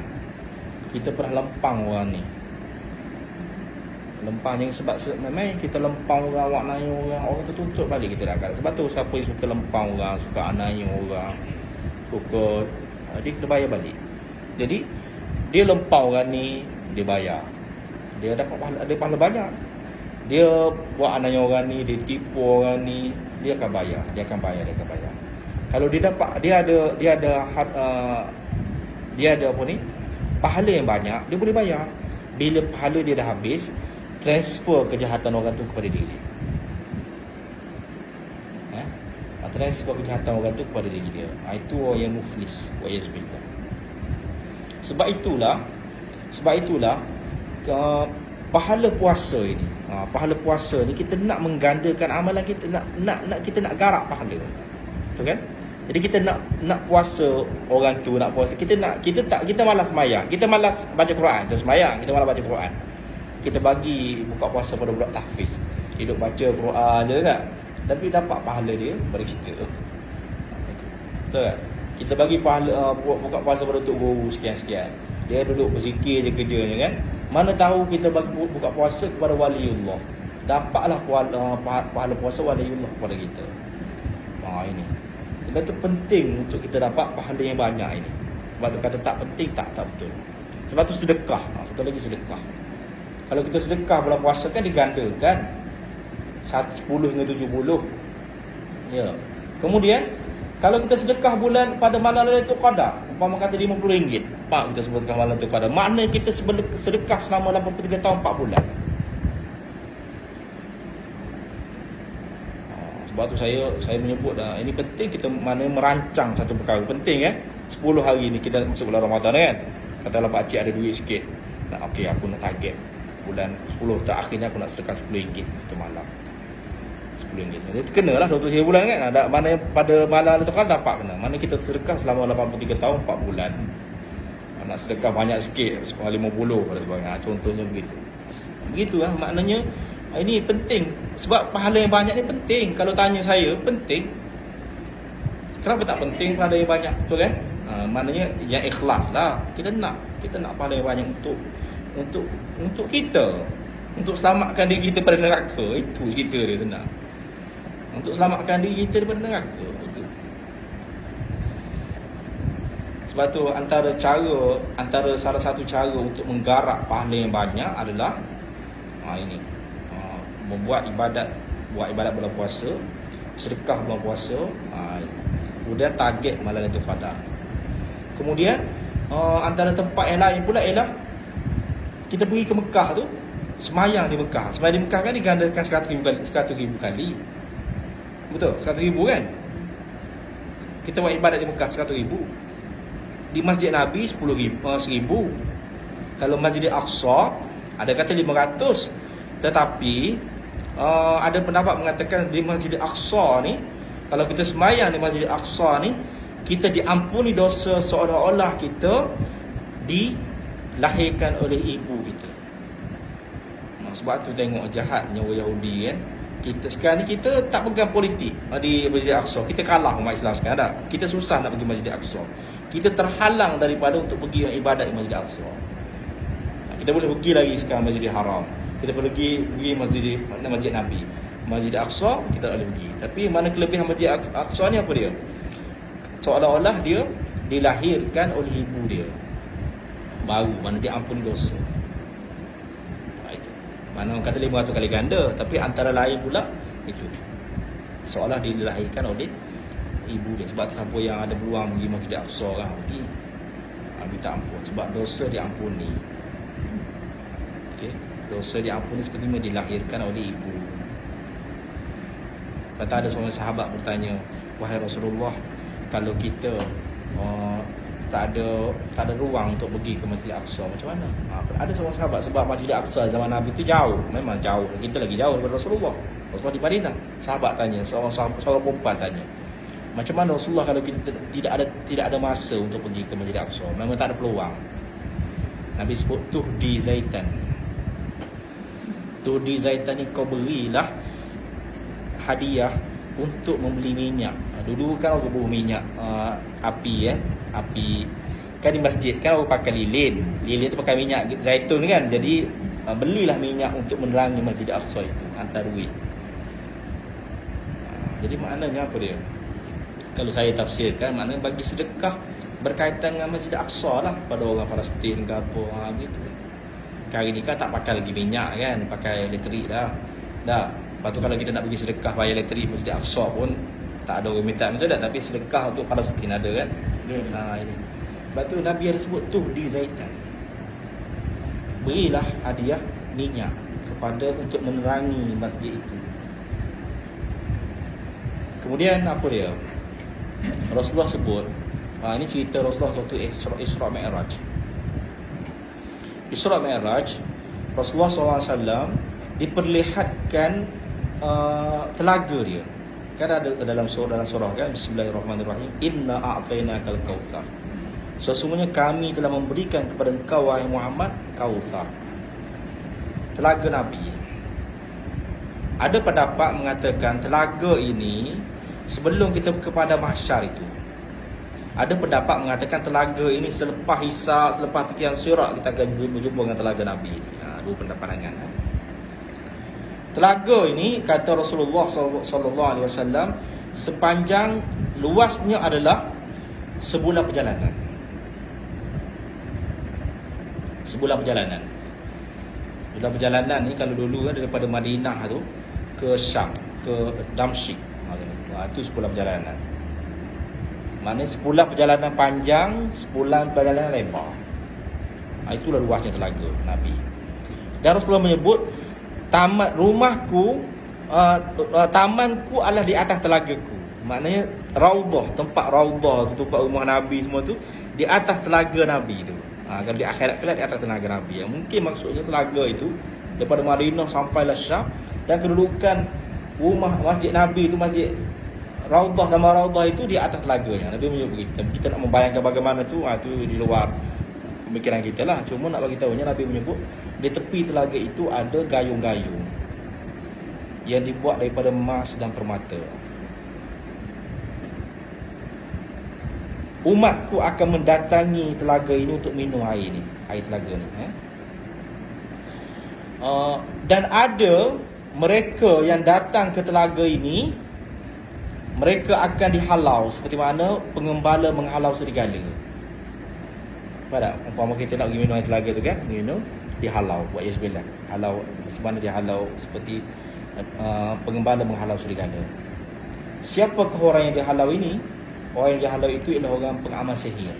kita pernah lempang orang ni. Lempang yang sebab memang kita lempang orang, awak nanya orang tu tuntut balik kita dah kata. Sebab tu siapa yang suka lempang orang, suka anaya orang, suka dia kena bayar balik. Jadi dia lempang orang ni, dia bayar, dia dapat pahala banyak. Dia buat anaya orang ni, dia tipu orang ni, dia akan bayar. Kalau dia dapat, dia ada apa ni, pahala yang banyak, dia boleh bayar. Bila pahala dia dah habis, transfer kejahatan orang tu kepada diri. Transfer kejahatan orang tu kepada diri dia. Itu orang yang muflis, wa yazbillah. Sebab itulah pahala puasa ini, pahala puasa ni kita nak menggandakan amalan kita, nak kita nak garap pahala. Betul kan? Jadi kita nak puasa orang tu, nak puasa. Kita malas sembahyang. Kita malas baca Quran. Kita sembahyang, kita malas baca Quran. Kita bagi buka puasa pada budak tahfiz. Hidup baca Quran je kan. Tapi dapat pahala dia pada kita. Betul tak? Kita bagi pahala buka puasa pada untuk guru sekian-sekian. Dia duduk berzikir je kerjanya kan. Mana tahu kita bagi buka puasa kepada waliullah. Dapatlah pahala puasa waliullah kepada kita. Ini. Sebab itu penting untuk kita dapat pahala yang banyak ini. Sebab tu kata tak penting, tak betul. Sebab tu sedekah. Satu lagi sedekah. Kalau kita sedekah bulan puasa kan digandakan 10 hingga 70. Ya. Kemudian kalau kita sedekah bulan pada malam Lailatul Qadar, umpama kata RM50, pak kita sedekah malam Lailatul Qadar, makna kita sedekah selama 83 tahun 4 bulan. Sebab tu saya menyebut ini penting kita merancang satu perkara penting 10 hari ni kita masuk bulan Ramadan kan. Katalah pak cik ada duit sikit. Okey aku nak target bulan 10 terakhir ni aku nak sedekah RM10 satu malam. RM10. Jadi kenalah 23 bulan kan. Ada mana pada malam tu kan dapat kena. Mana kita sedekah selama 83 tahun 4 bulan. Nak sedekah banyak sikit 50 dan sebagainya. Contohnya begitu. Begitulah maknanya ini penting sebab pahala yang banyak ni penting. Kalau tanya saya penting. Kenapa tak penting pahala yang banyak? Betul kan? Maknanya yang ikhlas lah. Kita nak pahala yang banyak untuk kita, untuk selamatkan diri kita daripada neraka. Itu cerita dia senang. Untuk selamatkan diri kita daripada neraka. Itu. Sebab tu antara salah satu cara untuk menggarap pahala yang banyak adalah buat ibadat bulan puasa, sedekah bulan puasa, kemudian target malam Lailatul Qadar. Kemudian antara tempat yang lain pula ialah kita pergi ke Mekah tu, semayang di Mekah. Semayang di Mekah kan digandakan 100,000 kali. Betul? 100,000 kan? Kita buat ibadat di Mekah 100,000. Di Masjid Nabi 1,000. Kalau Masjid Al-Aqsa ada kata 500. Tetapi ada pendapat mengatakan di Masjid Al-Aqsa ni, kalau kita semayang di Masjid Al-Aqsa ni, kita diampuni dosa seolah-olah kita dilahirkan oleh ibu kita. Sebab tu tengok jahatnya orang Yahudi kan. Kita sekarang ni kita tak pegang politik di Masjid Al-Aqsa. Kita kalah umat Islam sekarang dah. Kita susah nak pergi Masjid Al-Aqsa. Kita terhalang daripada untuk pergi ibadat di Masjid Al-Aqsa. Kita boleh pergi lagi sekarang Masjidil Haram. Kita pergi Masjid Nabi. Masjid Al-Aqsa kita tak boleh pergi. Tapi mana kelebihan Masjid Al-Aqsa ni apa dia? Seolah-olah dia dilahirkan oleh ibu dia. Baru mana dia ampun dosa. Mana orang kata 500 kali ganda. Tapi antara lain pula itu, seolah dilahirkan oleh ibu dia. Sebab siapa yang ada peluang pergi Masjid Al-Aqsa kan, pergi minta ampun. Sebab dosa diampuni. Okay. Dosa diampuni seperti mana dilahirkan oleh ibu. Lepas ada seorang sahabat bertanya, wahai Rasulullah, kalau kita tak ada ruang untuk pergi ke Masjid Al-Aqsa, macam mana? Ada seorang sahabat, sebab Masjid Al-Aqsa zaman Nabi tu jauh. Memang jauh. Kita lagi jauh daripada Rasulullah. Rasulullah di Madinah. Sahabat tanya, seorang perempuan tanya, macam mana Rasulullah kalau kita tidak ada masa untuk pergi ke Masjid Al-Aqsa? Memang tak ada peluang. Nabi sebut tuhdi zaitan. Tuhdi zaitan ni kau berilah hadiah untuk membeli minyak. Dulu kan orang berburu minyak api kan di masjid kan orang pakai lilin tu pakai minyak zaitun kan. Jadi belilah minyak untuk menerangi Masjid Al-Aqsa itu, hantar duit. Jadi maknanya apa dia? Kalau saya tafsirkan, maknanya bagi sedekah berkaitan dengan Masjid Al-Aqsa lah pada orang Palestin ke apa gitu. Hari ni kan tak pakai lagi minyak kan, pakai elektrik dah. Lepas tu kalau kita nak pergi sedekah bayar elektrik Masjid Al-Aqsa pun tak ada orang minta betul tak, tapi sedekah untuk Palestin ada kan. Ini. Lepas tu Nabi ada sebut tu di zaitan. Berilah hadiah minyak kepada untuk menerangi masjid itu. Kemudian apa dia? Rasulullah sebut, ini cerita Rasulullah waktu Isra Mi'raj. Isra Mi'raj, Rasulullah SAW diperlihatkan telaga dia. Kan ada dalam surah kan, Bismillahirrahmanirrahim, inna a'tainakal kautsar. Sesungguhnya kami telah memberikan kepada engkau wahai Muhammad kautsar, telaga Nabi. Ada pendapat mengatakan telaga ini sebelum kita kepada mahsyar itu. Ada pendapat mengatakan telaga ini selepas hisab, selepas tekian sirat kita akan berjumpa dengan telaga Nabi. Dua pendapat. Telaga ini kata Rasulullah sallallahu alaihi wasallam sepanjang luasnya adalah sebulan perjalanan. Sebulan perjalanan. Sebulan perjalanan ni kalau dulu kan daripada Madinah tu ke Syam, ke Damsyik. Itu sebulan perjalanan. Maknanya sebulan perjalanan panjang, sebulan perjalanan lebar. Itulah luasnya telaga Nabi. Dan Rasulullah menyebut tamanku adalah di atas telagaku. Maknanya raudhah, tempat raudhah tu, tempat rumah Nabi semua tu di atas telaga Nabi tu. Kalau di akhirat kelak di atas telaga Nabi. Mungkin maksudnya telaga itu daripada Madinah sampailah Syam, dan kedudukan rumah masjid Nabi itu, masjid raudhah, nama raudhah itu di atas telaganya. Nabi menyebut kita nak membayangkan bagaimana tu, itu di luar pemikiran kita lah. Cuma nak bagi tahunya Nabi menyebut di tepi telaga itu ada gayung-gayung yang dibuat daripada emas dan permata. Umatku akan mendatangi telaga ini untuk minum air ni, air telaga ni. Dan ada mereka yang datang ke telaga ini, mereka akan dihalau seperti mana pengembala menghalau serigala. Pada umpama kita nak pergi minum air telaga tu kan, minum dihalau, buat yasbillah, halau sebagaimana dihalau seperti pengembala menghalau serigala. Siapakah orang yang dihalau ini? Orang yang dihalau itu ialah orang pengamal sihir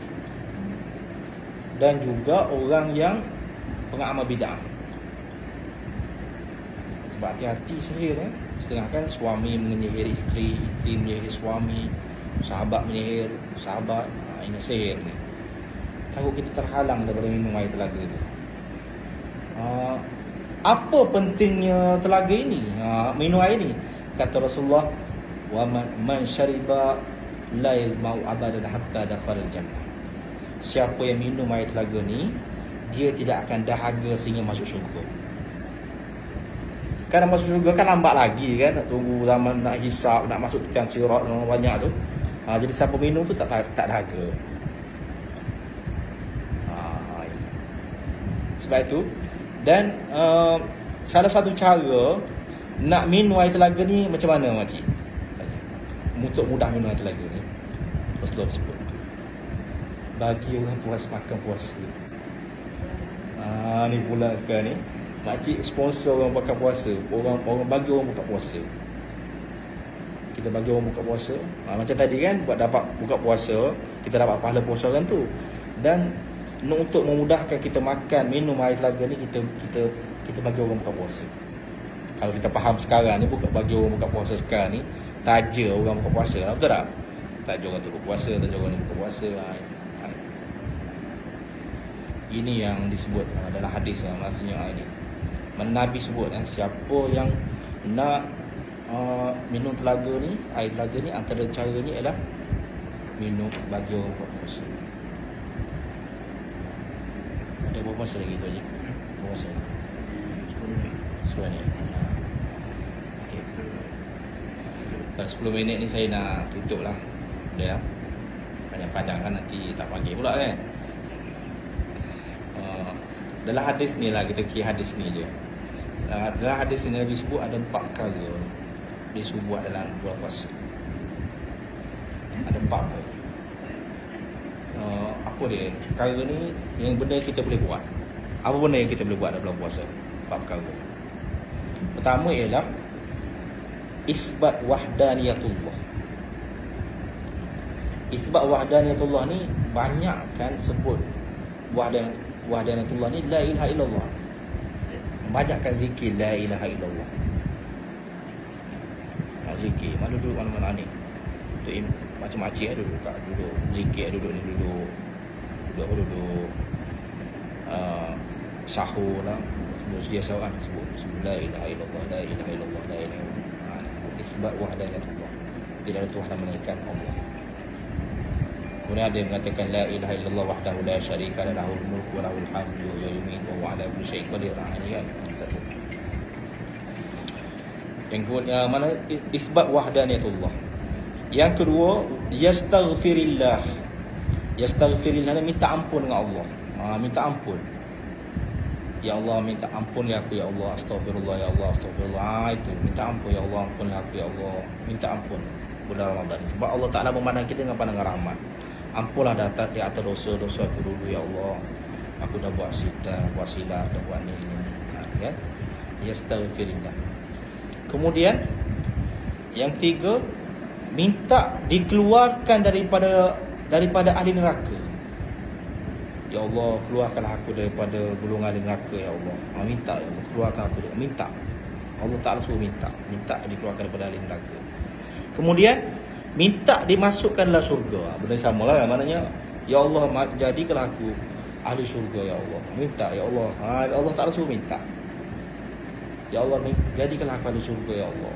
dan juga orang yang pengamal bid'ah. Sebab hati-hati sihir setengah kan suami menyihir isteri, isteri menyihir suami, sahabat menyihir sahabat. Ini sihir ni. Takut kita terhalang daripada minum air telaga itu. Apa pentingnya telaga ini? Minum air ini. Kata Rasulullah, wa man syariba la yalmau abadan hatta dakhala al-jannah. Siapa yang minum air telaga ni, dia tidak akan dahaga sehingga masuk syurga. Kan masuk syurga kan lambat lagi kan, nak tunggu zaman nak hisap, nak masuk tekan sirat banyak tu. Jadi siapa minum tu tak dahaga. Sebab itu, dan salah satu cara nak minum air telaga ni macam mana makcik? Untuk mudah minum air telaga ni, Rasulullah sebut bagi orang puasa makan puasa. Ni pula sekarang ni makcik sponsor orang makan puasa. Orang bagi orang buka puasa. Kita bagi orang buka puasa. Macam tadi kan, buat dapat buka puasa, kita dapat pahala puasa kan tu. Dan untuk memudahkan kita makan minum air telaga ni, kita bagi orang buka puasa. Kalau kita faham sekarang ni, bagi orang buka puasa sekarang ni, taja orang buka puasa, betul tak? Taja orang tu buka puasa, taja orang ni buka puasa. Ini yang disebut dalam hadis, maksudnya ini Nabi sebut siapa yang nak minum telaga ni, air telaga ni, antara cara ni ialah minum bagi orang buka puasa. Ada berapa masa lagi tu aja? Berapa masa lagi? 10 minit. Okey. Dah 10 minit ni saya nak tutup lah. Dah. Panjang-panjang kan nanti tak panggil pula kan. Dalam hadis ni lah, kita kira hadis ni je. Dalam hadis ni Nabi sebut ada 4 perkara disubuh dalam bulan puasa. Ada 4 perkara. Apa dia? Perkara ni yang benda kita boleh buat. Apa benda yang kita boleh buat dalam bulan puasa? 4 perkara. Pertama ialah isbat wahdaniyatullah. Isbat wahdaniyatullah ni banyak kan sebut wahdaniyatullah ni la ilaha illallah. Banyakkan zikir la ilaha illallah. Zikir mana duduk mana-mana ni. Tu macam-macam duduk zikir, duduk sahur lah. Sedia seorang sebut la ilaha illallah, la ilaha illallah, la ilaha illallah. Isbat wahdaniyatullah. Tidak ada Tuhan melainkan Allah. Kemudian ada yang mengatakan la ilaha illallah wahdahu la syarika lahu, lahul mulku wa lahul hamdu wa yumiitu wa huwa ala kulli syai'in qadir. Ini kan satu. Yang kedua, mana isbat wahdaniyatullah. Yang kedua, yastaghfirillah. Yastaghfirillah, minta ampun dengan Allah. Minta ampun. Ya Allah, minta ampun ya aku ya Allah, astagfirullah ya Allah, astagfirullah. Itu minta ampun ya Allah, ampun aku ya Allah. Minta ampun bulan Ramadan. Sebab Allah Ta'ala memandang kita dengan pandangan rahmat. Ampunlah di atas dosa-dosa aku dulu ya Allah. Aku dah buat silap, dah buat ni. Ya. Yastaghfirillah. Kemudian yang ketiga, minta dikeluarkan daripada ahli neraka. Ya Allah, keluarkanlah aku daripada golongan ahli neraka ya Allah. Minta ya Allah, keluarkan aku. Minta. Allah Ta'ala suruh minta dikeluarkan daripada ahli neraka. Kemudian minta dimasukkanlah syurga. Benda samalah, maknanya ya Allah, jadikanlah aku ahli syurga ya Allah. Minta ya Allah. Allah Ta'ala suruh minta. Ya Allah, jadikanlah aku ahli syurga ya Allah.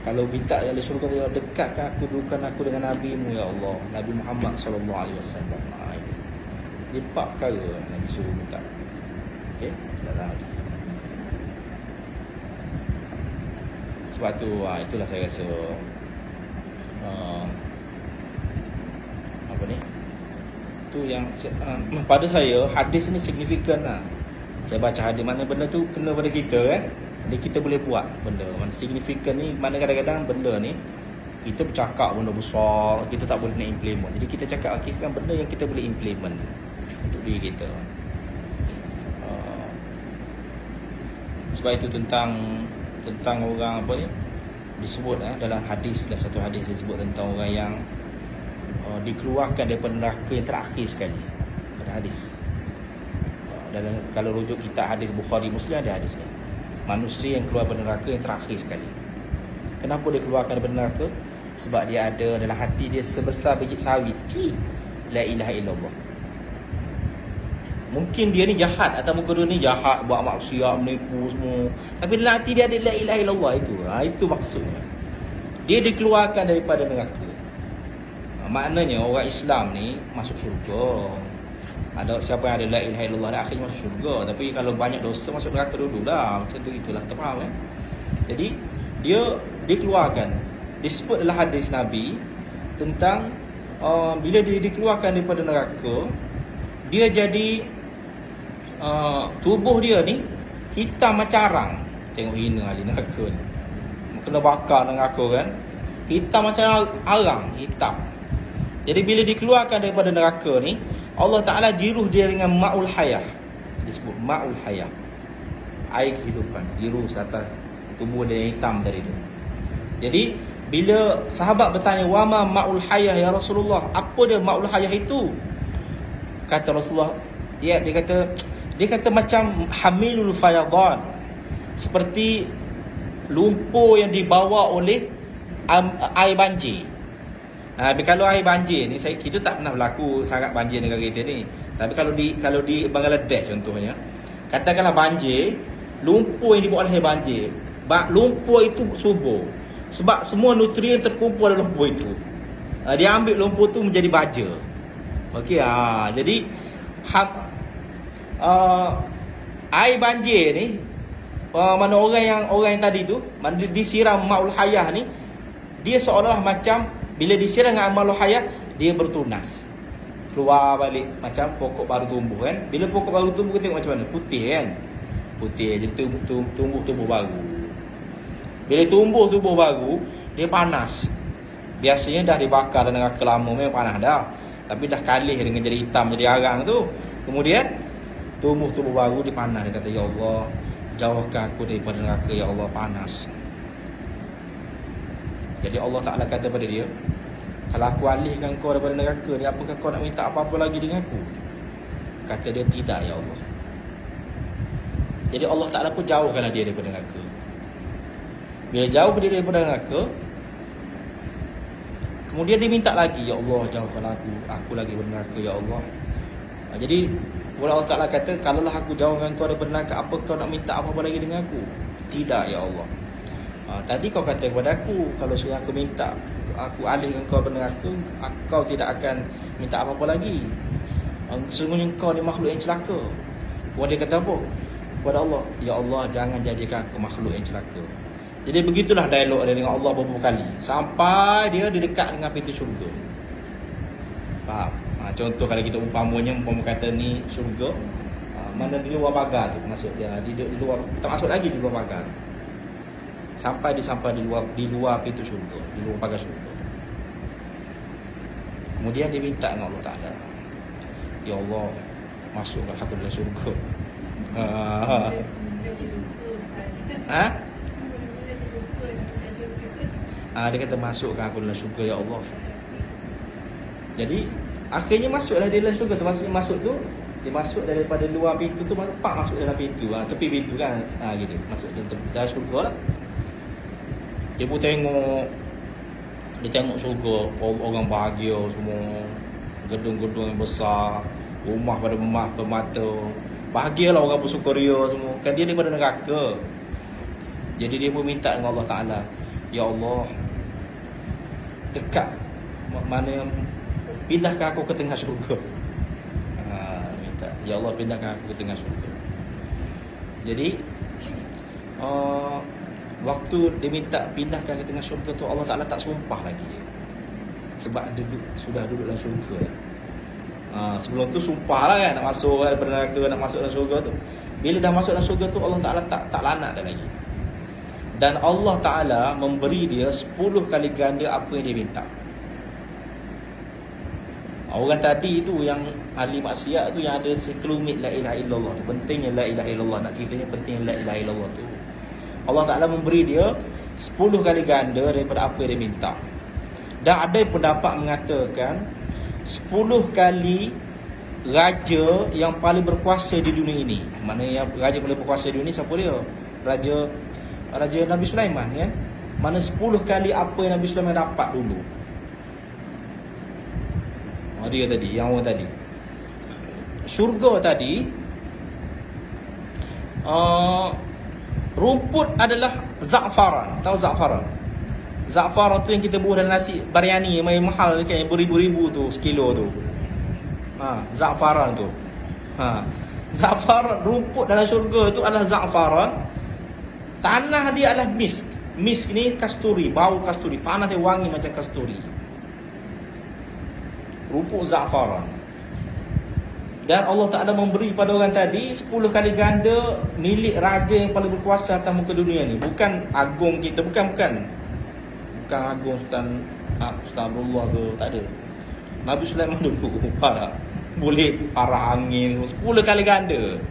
Kalau minta ya ahli syurga ya, dekatkan aku, dudukan aku dengan Nabi-Mu ya Allah, Nabi Muhammad sallallahu alaihi wasallam. Dia 4 perkara Nabi suruh minta. Okey, dalam hadis. Sebab tu itulah saya rasa apa ni? Tu yang pada saya hadis ni signifikan lah. Saya baca hadis, mana benda tu kena pada kita kan. Jadi kita boleh buat benda. Mana signifikan ni, mana kadang-kadang benda ni kita bercakap benda besar, kita tak boleh nak implement. Jadi kita cakap sekarang benda yang kita boleh implement untuk diri kita. Sebab itu tentang orang apa ni disebut dalam hadis, dalam satu hadis disebut tentang orang yang dikeluarkan daripada neraka yang terakhir sekali. Ada hadis. Dalam kalau rujuk kita hadis Bukhari Muslim, ada hadis ni. Manusia yang keluar daripada neraka yang terakhir sekali. Kenapa dia keluarkan daripada neraka? Sebab dia ada dalam hati dia sebesar biji sawi. La ilaha illallah. Mungkin dia ni jahat, atas muka dia ni jahat, buat maksiat, menipu semua. Tapi dalam hati dia ada la ilaha illallah itu. Itu maksudnya. Dia dikeluarkan daripada neraka. Maknanya orang Islam ni masuk syurga. Ada siapa yang ada la ilaha illallah dan akhirnya masuk syurga. Tapi kalau banyak dosa masuk neraka dululah. Macam tu itulah, tak faham kan? Jadi dia dikeluarkan. Disebut dalam hadis Nabi tentang bila dia dikeluarkan daripada neraka, dia jadi tubuh dia ni hitam macam arang. Tengok hina ahli neraka ni, kena bakar neraka kan. Hitam macam arang, hitam. Jadi bila dikeluarkan daripada neraka ni, Allah Ta'ala jiruh dia dengan ma'ul hayah. Disebut ma'ul hayah, air kehidupan. Jiruh atas tubuh dia yang hitam tadi tu. Jadi bila sahabat bertanya, wama ma'ul hayah ya Rasulullah, apa dia ma'ul hayah itu? Kata Rasulullah, dia kata macam hamilul fayadan, seperti lumpur yang dibawa oleh air banjir. Kalau air banjir ni, kita tak pernah berlaku sangat banjir negara kita ni. Tapi kalau di Bangladesh contohnya, katakanlah banjir, lumpur yang dibawa oleh air banjir, lumpur itu subur. Sebab semua nutrien terkumpul dalam lumpur itu. Dia ambil lumpur tu menjadi baja. Okey, jadi air banjir ni, mana orang yang tadi tu, mana disiram ma'ul hayah ni, dia seolah macam bila disiram dengan ma'ul hayah, dia bertunas, keluar balik macam pokok baru tumbuh kan. Bila pokok baru tumbuh, kita tengok macam mana, putih kan, putih. Jadi tumbuh tubuh baru. Bila tumbuh tubuh baru, dia panas. Biasanya dah dibakar dan neraka lama, memang panas dah. Tapi dah kalih dengan jadi hitam, jadi arang tu. Kemudian tumbuh tubuh baru, dia panas. Dia kata, ya Allah, jauhkan aku daripada neraka, ya Allah, panas. Jadi Allah Ta'ala kata pada dia, kalau aku alihkan kau daripada neraka ni, apakah kau nak minta apa-apa lagi dengan aku? Kata dia, tidak ya Allah. Jadi Allah Ta'ala pun jauhkanlah dia daripada neraka. Bila jauh dia daripada neraka, kemudian dia minta lagi, ya Allah, jauhkan aku lagi daripada neraka, ya Allah. Jadi kemudian Allah Ta'ala kata, kalaulah aku jauhkan kau daripada neraka, apa kau nak minta apa-apa lagi dengan aku? Tidak ya Allah. Tadi kau kata kepada aku, kalau suruh aku minta, aku alihkan kau pada aku, kau tidak akan minta apa-apa lagi. Sesungguhnya kau ni makhluk yang celaka. Kemudian dia kata apa? Kepada Allah, ya Allah, jangan jadikan aku makhluk yang celaka. Jadi begitulah dialog dia dengan Allah beberapa kali, sampai dia dekat dengan pintu syurga. Faham? Contoh kalau kita umpama kata ni syurga, mana di luar pagar tu masuk dia, di luar, tak masuk lagi di luar pagar tu. Sampai di luar pintu syurga, di luar pagar syurga. Kemudian dia minta dengan Allah Ta'ala, ya Allah, masuklah aku dalam syurga. Dia kata masukkan aku dalam syurga, ya Allah. Jadi akhirnya masuklah dia dalam syurga tu. Maksudnya masuk tu, dia masuk daripada luar pintu tu, baru pak masuk dalam pintu, tepi pintu kan, gitu. Masuk dalam syurga lah. Dia pun tengok syurga, orang bahagia semua, gedung-gedung yang besar, rumah pada bermata. Bahagialah orang bersukaria semua. Kan dia daripada neraka. Jadi dia pun minta dengan Allah Ta'ala, ya Allah, dekat mana yang, pindahkan aku ke tengah syurga. Minta, ya Allah, pindahkan aku ke tengah syurga. Jadi waktu dia minta pindahkan ke tengah syurga tu, Allah Ta'ala tak sumpah lagi dia, sebab sudah duduk dalam syurga. Sebelum tu sumpah lah kan, nak masuk daripada neraka, nak masuk dalam syurga tu. Bila dah masuk dalam syurga tu, Allah Ta'ala tak lanak dah lagi. Dan Allah Ta'ala memberi dia 10 kali ganda apa yang dia minta. Orang tadi tu yang ahli maksiat tu, yang ada sekelumit la ilaha illallah tu, pentingnya la ilaha illallah, nak ceritanya pentingnya la ilaha illallah tu, Allah Ta'ala memberi dia 10 kali ganda daripada apa yang dia minta. Dan ada pendapat mengatakan 10 kali raja yang paling berkuasa di dunia ini. Maknanya raja paling berkuasa di dunia ni siapa dia? Raja Nabi Sulaiman, ya. Mana 10 kali apa yang Nabi Sulaiman dapat dulu. Dia tadi, yang orang tadi. Syurga tadi, rumput adalah za'faran. Tahu za'faran? Za'faran tu yang kita buat dalam nasi biryani yang mahal kan, yang beribu-ribu tu sekilo tu. Za'faran tu. Za'faran, rumput dalam syurga tu adalah za'faran. Tanah dia adalah misk. Misk ni kasturi, bau kasturi. Tanah dia wangi macam kasturi. Rumput za'faran. Dan Allah Ta'ala memberi pada orang tadi 10 kali ganda milik raja yang paling berkuasa atas muka dunia ni. Bukan agung kita, bukan agung Sultan Abdullah ke, tak ada. Nabi Sulaiman dulu boleh arah angin 10 kali ganda.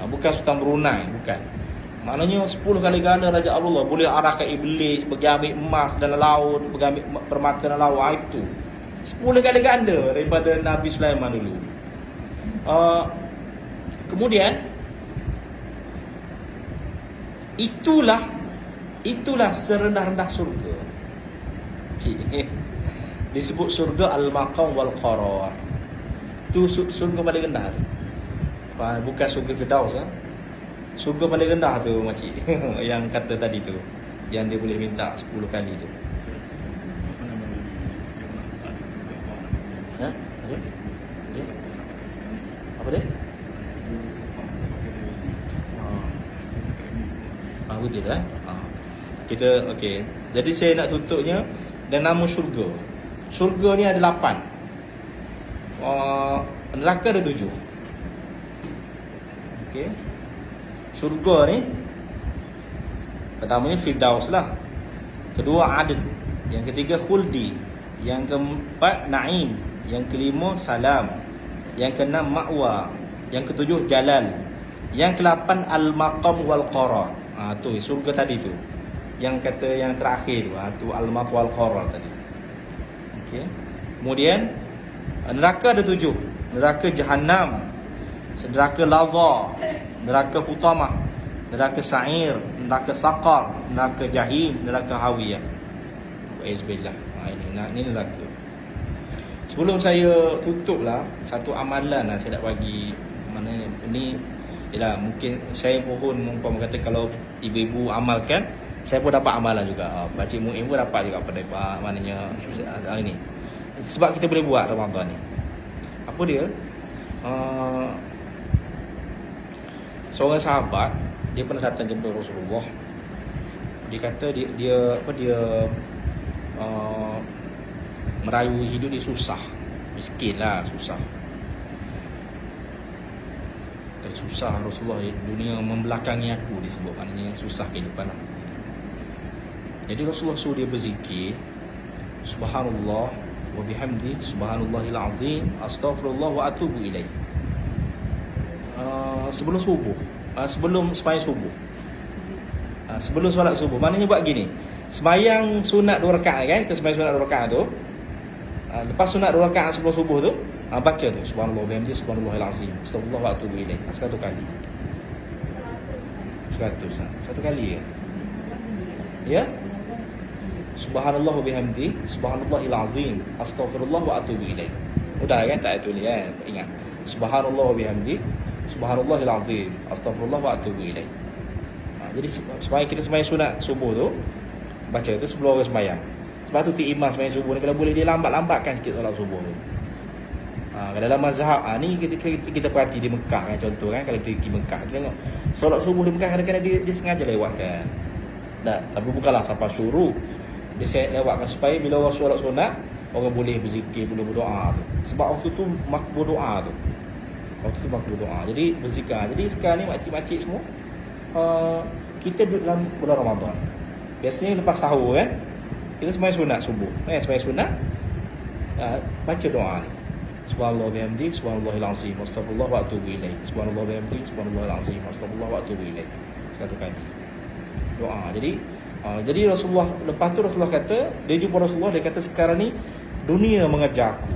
Bukan Sultan Brunei, bukan. Maknanya 10 kali ganda Raja Abdullah boleh arahkan iblis, pergi ambil emas dalam laut, pergi ambil permata dalam laut. Itu 10 kali ganda daripada Nabi Sulaiman dulu. Kemudian itulah serendah-rendah surga. Disebut surga al-maqam wal qarar. Itu surga paling rendah. Bukan surga Firdaus, surga paling rendah tu makcik. Yang kata tadi tu, yang dia boleh minta 10 kali tu. Apa dia? Betul lah. Kita okey. Jadi saya nak tutupnya dengan nama syurga. Syurga ni ada 8. Neraka ada 7. Okey. Syurga ni pertamanya Firdaus lah. Kedua Adn. Yang ketiga Khuldi. Yang keempat Naim. Yang kelima Salam. Yang keenam Ma'wa. Yang ketujuh Jalal. Yang ke-8 Al-Maqam wal Qarar. Tu surga tadi tu. Yang kata yang terakhir tu, tu Al-Maqam wal Qarar tadi. Okey. Kemudian neraka ada 7. Neraka Jahannam, neraka Laza, neraka Hutamah, neraka Sa'ir, neraka Saqar, neraka Jahim, neraka Hawiyah. Wa'izbillah. Ini neraka. Sebelum saya tutup lah, satu amalan lah saya nak bagi. Mana ni Yalah, mungkin saya pun umpama kata kalau ibu-ibu amalkan, saya pun dapat amalan juga. Pakcik Muin pun dapat juga pada maknanya ini. Sebab kita boleh buat Ramadan ni. Apa dia? Seorang sahabat dia pernah datang jumpa Rasulullah. Dia kata dia merayu hidup dia susah. Miskin lah, susah. Kalau susah Rasulullah, dunia membelakangi aku disebut, maknanya susah kehidupan lah. Jadi Rasulullah suruh dia berzikir Subhanallah wa bihamdi subhanallahil azim astaghfirullah wa atubu ilaih. Sebelum subuh, sebelum sembahyang subuh. Sebelum solat subuh. Maknanya buat gini. Sembahyang sunat 2 rakaat kan? Kita sembahyang sunat 2 rakaat tu. Lepas sunat 2 rakaat sebelum subuh tu, baca tu subhanallah wa bihamdi subhanallahil azim astaghfirullah wa atubu ilaih. 100 kali. 100. Satu kali ya. Ya? Subhanallah wa bihamdi subhanallahil azim astaghfirullah wa atubu ilaih. Mudah kan? Tak tulis kan? Ingat. Subhanallah wa bihamdi subhanallahil azim astaghfirullah wa atubu ilaih. Jadi kita sembahyang sunat subuh tu, baca tu sebelum orang sembahyang. Sebab tu imam sembahyang subuh ni kalau boleh dia lambatkan sikit solat subuh tu. Kalau dalam mazhab ni kita perhati di Mekah kan, contoh kan, kalau kita pergi Mekah kita tengok solat subuh di Mekah kadang-kadang dia sengaja lewatkan. Tapi bukanlah sampai syuruk. Dia lewatkan supaya bila orang solat sunat, orang boleh berzikir, boleh berdoa tu. Sebab waktu tu makbul doa tu. Waktu tu makbul doa. Jadi berzikir. Jadi sekarang ni makcik-makcik semua kita duduk dalam bulan Ramadan. Biasanya lepas sahur kan, kita sembahyang sunat subuh. Sembahyang sunat, baca doa ni. Subhanallah bihamdi subhanallahil azim astaghfirullah wa atubu ilaih. Subhanallah bihamdi subhanallahil azim astaghfirullah wa atubu ilaih. 100 kali. Doa. Jadi Rasulullah, lepas tu Rasulullah kata, dia jumpa Rasulullah, dia kata sekarang ni dunia mengejar aku.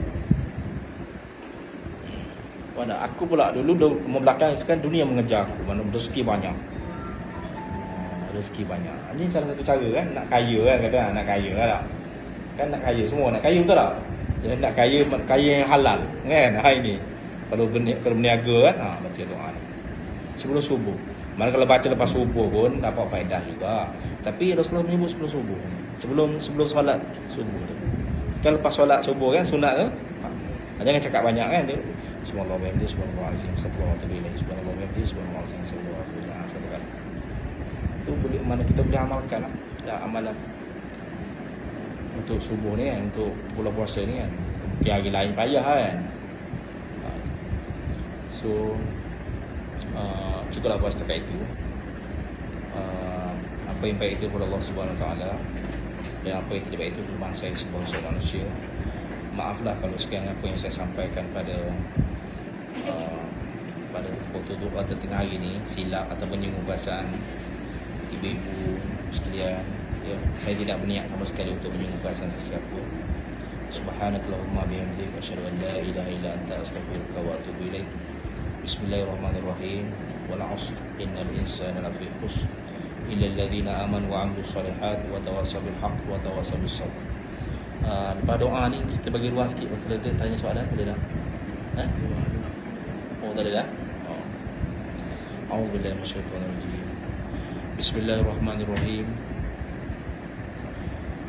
Mana aku pula dulu membelakang, sekarang dunia mengejar aku. Mana rezeki banyak. Rezeki banyak. Ini salah satu cara kan, nak kaya kan, kata nak kaya kan. Kan nak kaya, semua nak kaya, betul tak? Jadi nak kaya yang halal kan. Ini kalau berniaga kan, baca doa ni sebelum subuh. Mana kalau baca lepas subuh pun dapat faedah juga. Tapi Rasulullah menyebut sebelum subuh. Sebelum solat subuh tu. Kan lepas solat subuh kan sunat tu. Jangan cakap banyak kan tu. Subhanallah wa bihamdi subhanallah azim astaghfirullah wa atubu ilaih. Subhanallah wa bihamdi subhanallah azim astaghfirullah wa atubu ilaih. 1 kali. Itu boleh, mana kita boleh amalkan lah. Amalan untuk subuh ni kan, untuk bulan puasa ni kan. Mungkin hari lain payah kan. So cukuplah puas setakat itu. Apa yang baik itu kepada Allah Subhanahu Wa Taala, dan apa yang tidak baik itu kepada bangsa sebagai manusia. Maaflah kalau sekian apa yang saya sampaikan pada waktu tengah hari ini silap atau menyinggung perasaan ibu-ibu sekalian. Ya, saya tidak berniat sama sekali untuk menyinggung perasaan sesiapa. Subhanakallahumma bihamdika asyhadu an la ilaha illa anta astaghfiruka wa atubu ilaik. Bismillahirrahmanirrahim. Wal 'ashr innal insana lafi khusr illa alladhina amanu wa 'amilus solihat wa tawassaw bil haqq wa tawassaw bis sabr. Lepas doa ni kita bagi ruang sikit kalau ada tanya soalan, boleh tak? Tak ada dah? A'udzubillahi minasyaitonir rajim. Bismillahirrahmanirrahim.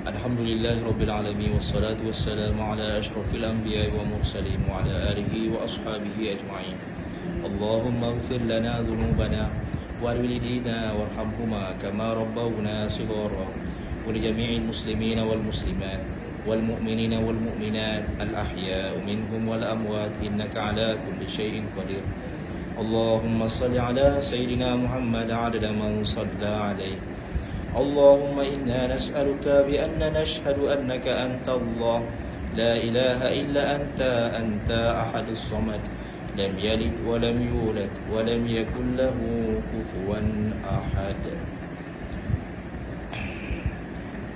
Alhamdulillahi rabbil alamin wassalatu wassalamu ala asyrafil anbiya'i wa mursalin wa ala alihi wa ashabihi ajma'in. Allahumma ighfir lana dhunubana wa liwalidina warhamhuma kama rabbawna shighara wa li jami'il muslimina wal muslimat wal mu'minina wal mu'minat al ahya'u minhum wal amwat innaka ala kulli syai'in qadir. Allahumma salli ala sayyidina Muhammad adada man salla alaihi. Allahumma inna nas'aluka bi anna nashhadu annaka anta Allah la ilaha illa anta ahadus samad lam yalid wa lam yulad wa lam yakul lahu kufuwan ahad.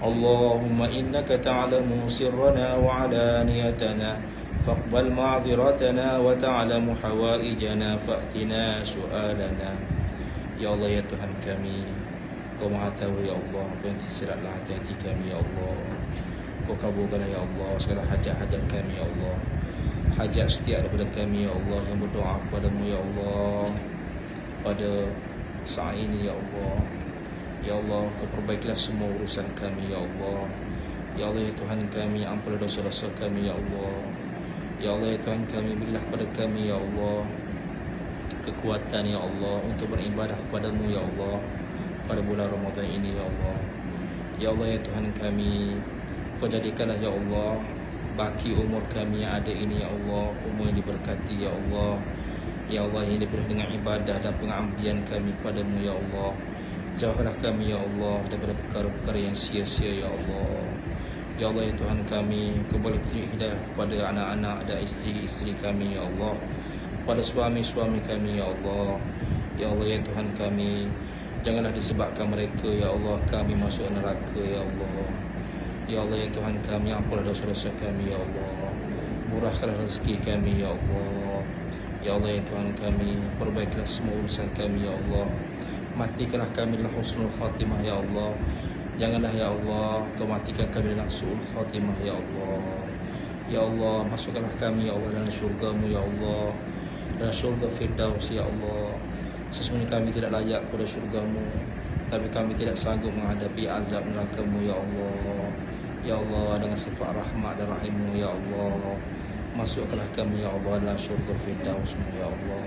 Allahumma innaka ta'lamu sirrana wa alaniyatana faqbal ma'dhiratana wa ta'lamu hawaijana fa'tina su'alana. Ya Allah, ya Tuhan kami, Kau Maha Tahu ya Allah apa yang tersiratlah hati-hati kami ya Allah. Kau kabulkanlah ya Allah segala hajat-hajat kami ya Allah. Hajat setiap daripada kami ya Allah yang berdoa kepadamu ya Allah. pada saat ini ya Allah. Ya Allah, Kau perbaikilah semua urusan kami ya Allah. Ya Allah ya Tuhan kami, ampunlah dosa-dosa kami ya Allah. Ya Allah ya Tuhan kami, berilah kepada kami ya Allah kekuatan ya Allah untuk beribadah kepadamu ya Allah pada bulan Ramadan ini ya Allah. Ya Allah ya Tuhan kami, Kau jadikanlah ya Allah baki umur kami yang ada ini ya Allah, umur yang diberkati ya Allah. Ya Allah, yang dipenuhi dengan ibadah dan pengabdian kami padamu ya Allah. Jauhkanlah kami ya Allah daripada perkara-perkara yang sia-sia ya Allah. Ya Allah ya Tuhan kami, Kau boleh beri hidayah kepada anak-anak dan isteri-isteri kami ya Allah, pada suami-suami kami ya Allah. Ya Allah ya Tuhan kami, janganlah disebabkan mereka ya Allah kami masuk neraka ya Allah. Ya Allah ya Tuhan kami, ampunlah dosa-dosa kami ya Allah. Murahkanlah rezeki kami ya Allah. Ya Allah ya Tuhan kami, perbaikilah semua urusan kami ya Allah. Matikanlah kami dalam husnul khatimah ya Allah. Janganlah ya Allah Kau matikan kami dalam su'ul khatimah ya Allah. Ya Allah, masukkanlah kami ya Allah dalam syurga-Mu ya Allah, dalam syurga Firdaus ya Allah. Sesungguhnya kami tidak layak kepada syurga-Mu, tapi kami tidak sanggup menghadapi azab neraka-Mu ya Allah. Ya Allah, dengan sifat rahmat dan rahim-Mu ya Allah, masukkanlah kami ya Allah dalam syurga Firdaus-Mu ya Allah.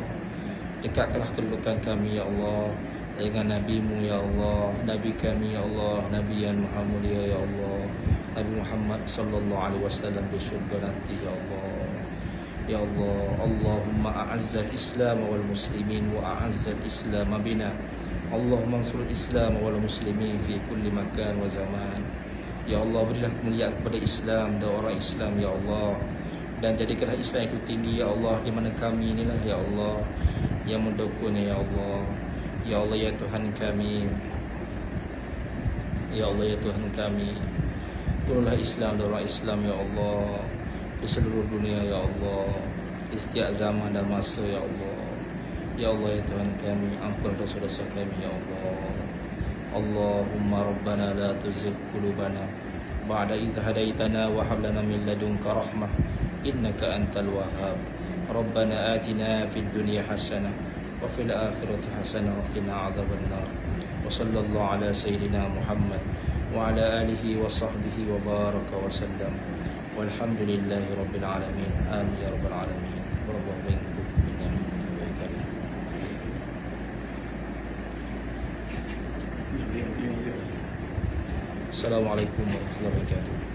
Dekatkanlah kedudukan kami ya Allah dengan Nabi-Mu ya Allah, Nabi kami ya Allah, Nabi yang Maha Mulia ya Allah, Nabi Muhammad sallallahu alaihi wasallam di syurga nanti ya Allah. Ya Allah, Allahumma a'azzal Islam wal muslimin wa a'azzal Islam bina. Allahumma ansur Islam wal muslimin fi kulli makan wa zaman. Ya Allah, berilah kemuliaan kepada Islam dan orang Islam ya Allah, dan jadikanlah Islam itu tinggi ya Allah di mana kami inilah ya Allah yang mendokunya ya Allah. Ya Allah ya Tuhan kami, ya Allah ya Tuhan kami, turunlah Islam dan orang Islam ya Allah di seluruh dunia ya Allah, di setiap zaman dan masa ya Allah. Ya Allah ya Tuhan kami, ampunlah dosa-dosa kami ya Allah. Allahumma rabbana la tuzigh qulubana ba'da idh hadaitana wa hab lana min ladunka rahmah innaka antal wahhab. Rabbana atina fid dunya hasanah wa fil akhirati hasanah wa qina adzaban nar. Wa sallallahu ala sayyidina Muhammad wa ala alihi wa sahbihi wa baraka wa sallam. Walhamdulillahi rabbil alamin. Amin ya rabbal alamin. Barakallahu fiikum. Assalamualaikum warahmatullahi wabarakatuh.